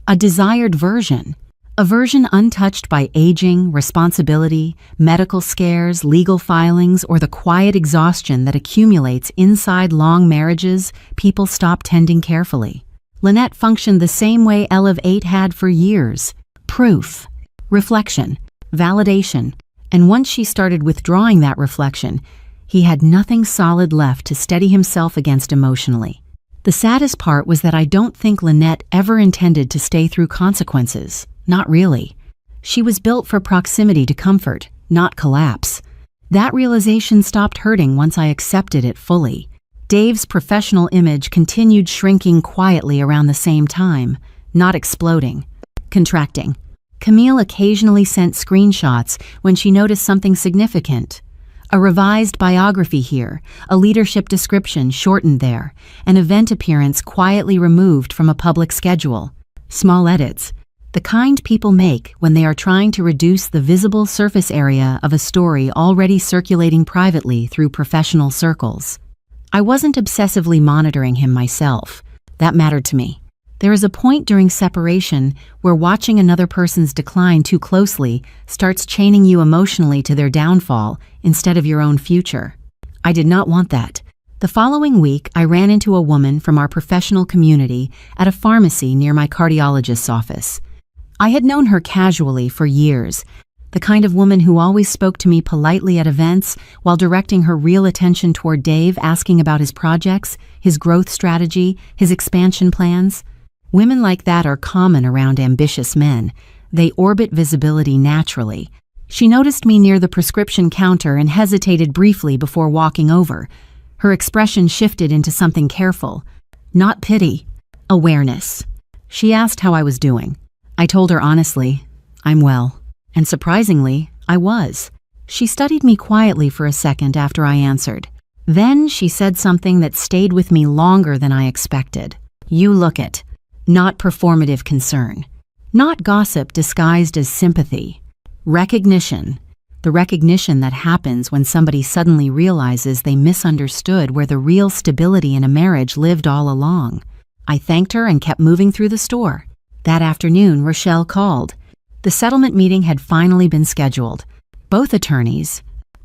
a desired version, a version untouched by aging, responsibility, medical scares, legal filings, or the quiet exhaustion that accumulates inside long marriages people stop tending carefully. Lynette functioned the same way Elev 8 had for years. Proof, reflection, validation, and once she started withdrawing that reflection, he had nothing solid left to steady himself against emotionally. The saddest part was that I don't think Lynette ever intended to stay through consequences. Not really. She was built for proximity to comfort, not collapse. That realization stopped hurting once I accepted it fully. Dave's professional image continued shrinking quietly around the same time, not exploding, contracting. Camille occasionally sent screenshots when she noticed something significant. A revised biography here, a leadership description shortened there, an event appearance quietly removed from a public schedule. Small edits, the kind people make when they are trying to reduce the visible surface area of a story already circulating privately through professional circles. I wasn't obsessively monitoring him myself. That mattered to me. There is a point during separation where watching another person's decline too closely starts chaining you emotionally to their downfall instead of your own future. I did not want that. The following week, I ran into a woman from our professional community at a pharmacy near my cardiologist's office. I had known her casually for years, the kind of woman who always spoke to me politely at events while directing her real attention toward Dave, asking about his projects, his growth strategy, his expansion plans. Women like that are common around ambitious men. They orbit visibility naturally. She noticed me near the prescription counter and hesitated briefly before walking over. Her expression shifted into something careful. Not pity, awareness. She asked how I was doing. I told her honestly, I'm well. And surprisingly, I was. She studied me quietly for a second after I answered. Then she said something that stayed with me longer than I expected. You look it. Not performative concern. Not gossip disguised as sympathy. Recognition. The recognition that happens when somebody suddenly realizes they misunderstood where the real stability in a marriage lived all along. I thanked her and kept moving through the store. That afternoon, Rochelle called. The settlement meeting had finally been scheduled. Both attorneys,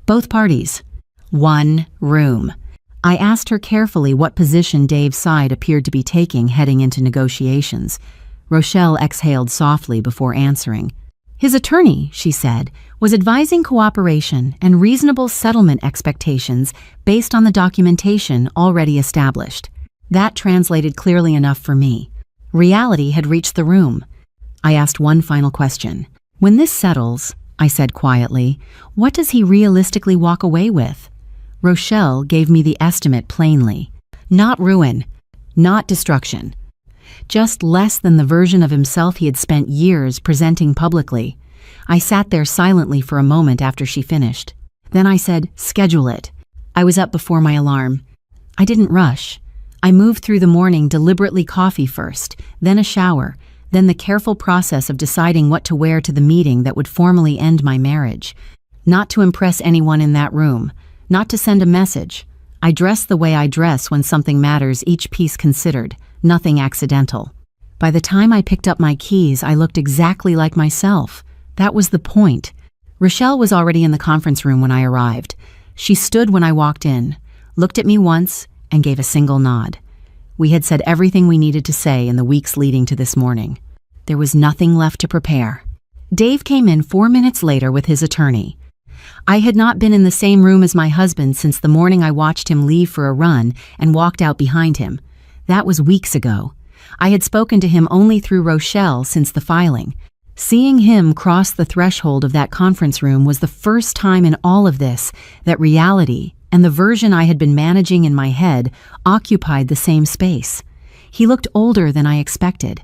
both parties. One room. I asked her carefully what position Dave's side appeared to be taking heading into negotiations. Rochelle exhaled softly before answering. His attorney, she said, was advising cooperation and reasonable settlement expectations based on the documentation already established. That translated clearly enough for me. Reality had reached the room. I asked one final question. When this settles, I said quietly, what does he realistically walk away with? Rochelle gave me the estimate plainly. Not ruin, not destruction. Just less than the version of himself he had spent years presenting publicly. I sat there silently for a moment after she finished. Then I said, schedule it. I was up before my alarm. I didn't rush. I moved through the morning deliberately, coffee first, then a shower, then the careful process of deciding what to wear to the meeting that would formally end my marriage. Not to impress anyone in that room. Not to send a message. I dress the way I dress when something matters, each piece considered, nothing accidental. By the time I picked up my keys, I looked exactly like myself. That was the point. Rochelle was already in the conference room when I arrived. She stood when I walked in, looked at me once, and gave a single nod. We had said everything we needed to say in the weeks leading to this morning. There was nothing left to prepare. Dave came in 4 minutes later with his attorney. I had not been in the same room as my husband since the morning I watched him leave for a run and walked out behind him. That was weeks ago. I had spoken to him only through Rochelle since the filing. Seeing him cross the threshold of that conference room was the first time in all of this that reality and the version I had been managing in my head occupied the same space. He looked older than I expected.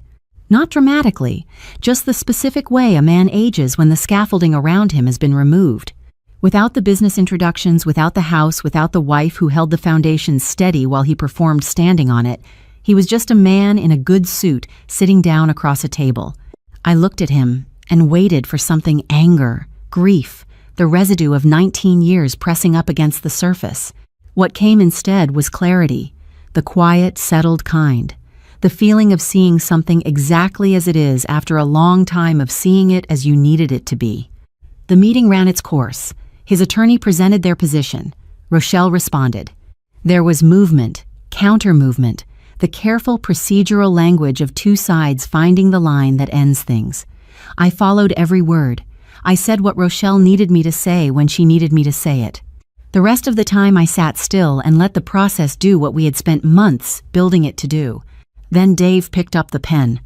Not dramatically, just the specific way a man ages when the scaffolding around him has been removed. Without the business introductions, without the house, without the wife who held the foundation steady while he performed standing on it, he was just a man in a good suit sitting down across a table. I looked at him and waited for something: anger, grief, the residue of 19 years pressing up against the surface. What came instead was clarity, the quiet, settled kind, the feeling of seeing something exactly as it is after a long time of seeing it as you needed it to be. The meeting ran its course. His attorney presented their position. Rochelle responded. There was movement, counter-movement, the careful procedural language of two sides finding the line that ends things. I followed every word. I said what Rochelle needed me to say when she needed me to say it. The rest of the time I sat still and let the process do what we had spent months building it to do. Then Dave picked up the pen.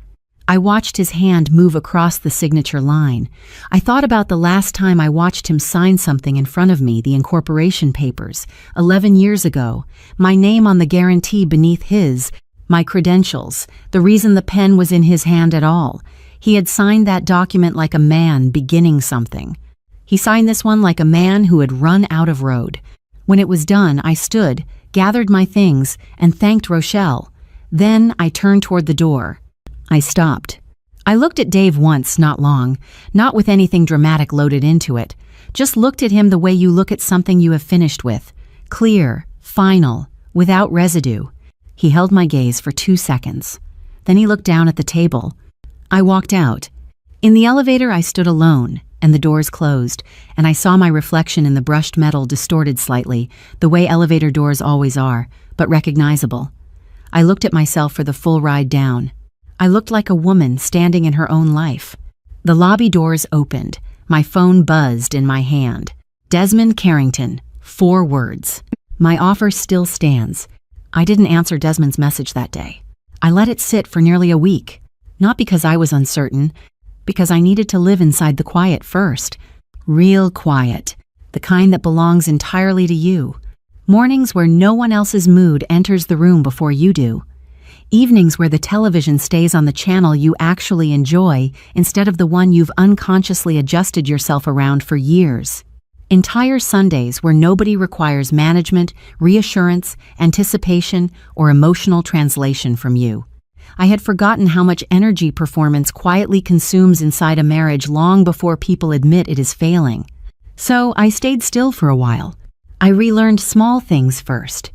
I watched his hand move across the signature line. I thought about the last time I watched him sign something in front of me, the incorporation papers, 11 years ago, my name on the guarantee beneath his, my credentials, the reason the pen was in his hand at all. He had signed that document like a man beginning something. He signed this one like a man who had run out of road. When it was done, I stood, gathered my things, and thanked Rochelle. Then I turned toward the door. I stopped. I looked at Dave once, not long, not with anything dramatic loaded into it. Just looked at him the way you look at something you have finished with. Clear, final, without residue. He held my gaze for 2 seconds. Then he looked down at the table. I walked out. In the elevator, I stood alone, and the doors closed, and I saw my reflection in the brushed metal distorted slightly, the way elevator doors always are, but recognizable. I looked at myself for the full ride down. I looked like a woman standing in her own life. The lobby doors opened. My phone buzzed in my hand. Desmond Carrington, 4 words. My offer still stands. I didn't answer Desmond's message that day. I let it sit for nearly a week. Not because I was uncertain, because I needed to live inside the quiet first. Real quiet, the kind that belongs entirely to you. Mornings where no one else's mood enters the room before you do. Evenings where the television stays on the channel you actually enjoy instead of the one you've unconsciously adjusted yourself around for years. Entire Sundays where nobody requires management, reassurance, anticipation, or emotional translation from you. I had forgotten how much energy performance quietly consumes inside a marriage long before people admit it is failing. So I stayed still for a while. I relearned small things first.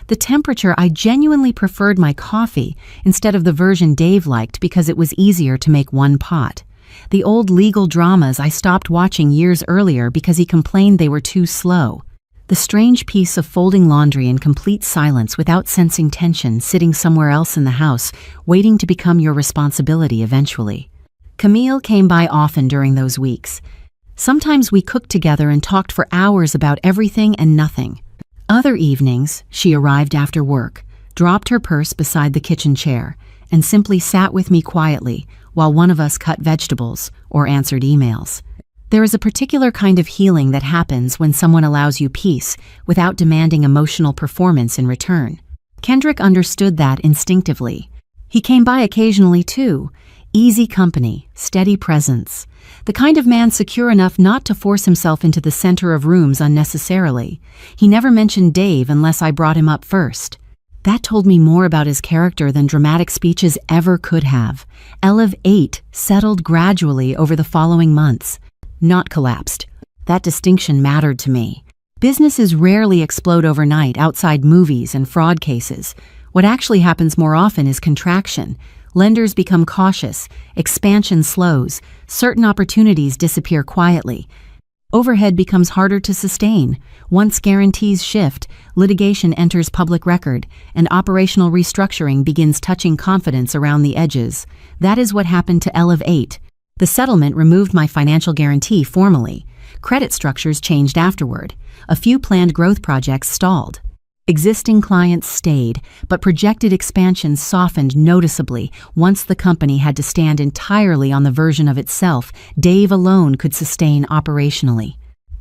The temperature, I genuinely preferred my coffee instead of the version Dave liked because it was easier to make one pot. The old legal dramas I stopped watching years earlier because he complained they were too slow. The strange piece of folding laundry in complete silence without sensing tension sitting somewhere else in the house, waiting to become your responsibility eventually. Camille came by often during those weeks. Sometimes we cooked together and talked for hours about everything and nothing. Other evenings, she arrived after work, dropped her purse beside the kitchen chair, and simply sat with me quietly while one of us cut vegetables or answered emails. There is a particular kind of healing that happens when someone allows you peace without demanding emotional performance in return. Kendrick understood that instinctively. He came by occasionally too. Easy company, steady presence. The kind of man secure enough not to force himself into the center of rooms unnecessarily. He never mentioned Dave unless I brought him up first. That told me more about his character than dramatic speeches ever could have. Elevate settled gradually over the following months. Not collapsed. That distinction mattered to me. Businesses rarely explode overnight outside movies and fraud cases. What actually happens more often is contraction. Lenders become cautious, expansion slows, certain opportunities disappear quietly. Overhead becomes harder to sustain. Once guarantees shift, litigation enters public record, and operational restructuring begins touching confidence around the edges. That is what happened to Elevate. The settlement removed my financial guarantee formally. Credit structures changed afterward. A few planned growth projects stalled. Existing clients stayed, but projected expansion softened noticeably once the company had to stand entirely on the version of itself Dave alone could sustain operationally.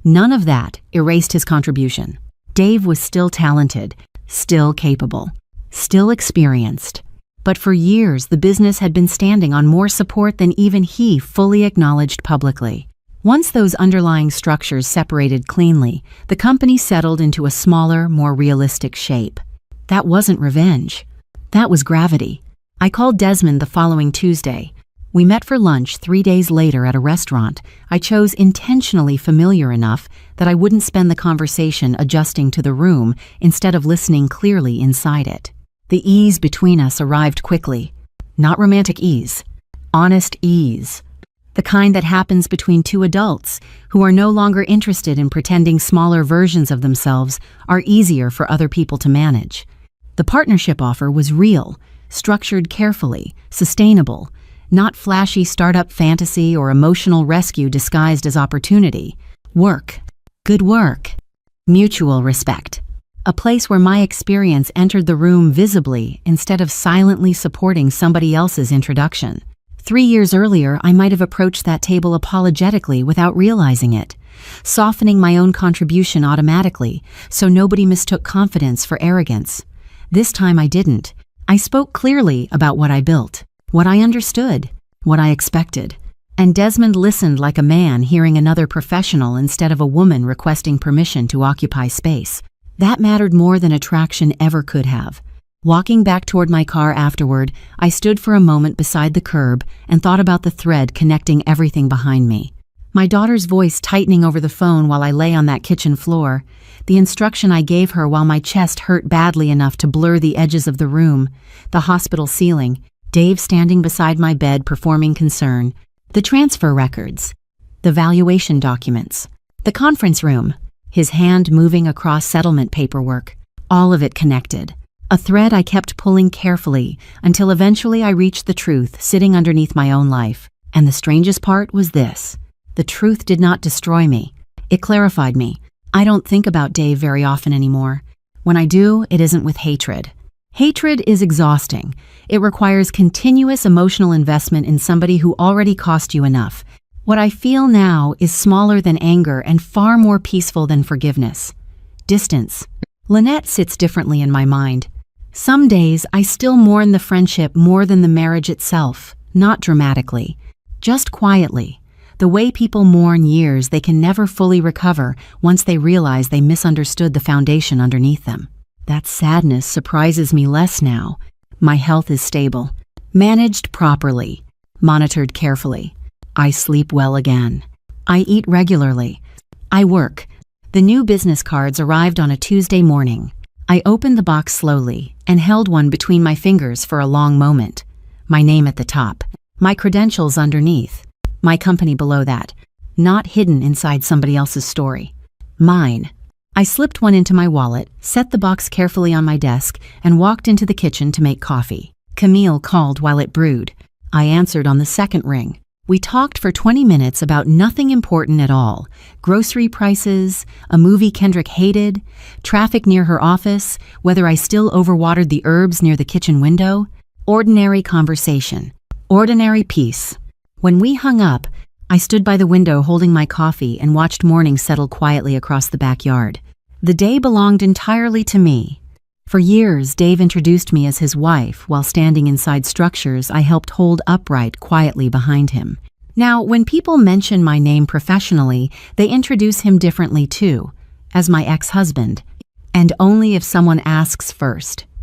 None of that erased his contribution. Dave was still talented, still capable, still experienced. But for years, the business had been standing on more support than even he fully acknowledged publicly. Once those underlying structures separated cleanly, the company settled into a smaller, more realistic shape. That wasn't revenge. That was gravity. I called Desmond the following Tuesday. We met for lunch 3 days later at a restaurant I chose intentionally familiar enough that I wouldn't spend the conversation adjusting to the room instead of listening clearly inside it. The ease between us arrived quickly. Not romantic ease. Honest ease. The kind that happens between two adults who are no longer interested in pretending smaller versions of themselves are easier for other people to manage. The partnership offer was real, structured carefully, sustainable, not flashy startup fantasy or emotional rescue disguised as opportunity. Work. Good work. Mutual respect. A place where my experience entered the room visibly instead of silently supporting somebody else's introduction. 3 years earlier, I might have approached that table apologetically without realizing it, softening my own contribution automatically so nobody mistook confidence for arrogance. This time I didn't. I spoke clearly about what I built, what I understood, what I expected. And Desmond listened like a man hearing another professional instead of a woman requesting permission to occupy space. That mattered more than attraction ever could have. Walking back toward my car afterward, I stood for a moment beside the curb and thought about the thread connecting everything behind me. My daughter's voice tightening over the phone while I lay on that kitchen floor, the instruction I gave her while my chest hurt badly enough to blur the edges of the room, the hospital ceiling, Dave standing beside my bed performing concern, the transfer records, the valuation documents, the conference room, his hand moving across settlement paperwork, all of it connected. A thread I kept pulling carefully until eventually I reached the truth sitting underneath my own life. And the strangest part was this. The truth did not destroy me. It clarified me. I don't think about Dave very often anymore. When I do, it isn't with hatred. Hatred is exhausting. It requires continuous emotional investment in somebody who already cost you enough. What I feel now is smaller than anger and far more peaceful than forgiveness. Distance. Lynette sits differently in my mind. Some days I still mourn the friendship more than the marriage itself, not dramatically, just quietly, the way people mourn years they can never fully recover once they realize they misunderstood the foundation underneath them. That sadness surprises me less now. My health is stable, managed properly, monitored carefully. I sleep well again. I eat regularly. I work. The new business cards arrived on a Tuesday morning. I opened the box slowly and held one between my fingers for a long moment. My name at the top, my credentials underneath, my company below that, not hidden inside somebody else's story. Mine. I slipped one into my wallet, set the box carefully on my desk, and walked into the kitchen to make coffee. Camille called while it brewed. I answered on the second ring. We talked for 20 minutes about nothing important at all. Grocery prices, a movie Kendrick hated, traffic near her office, whether I still overwatered the herbs near the kitchen window. Ordinary conversation. Ordinary peace. When we hung up, I stood by the window holding my coffee and watched morning settle quietly across the backyard. The day belonged entirely to me. For years, Dave introduced me as his wife while standing inside structures I helped hold upright quietly behind him. Now, when people mention my name professionally, they introduce him differently too, as my ex-husband, and only if someone asks first.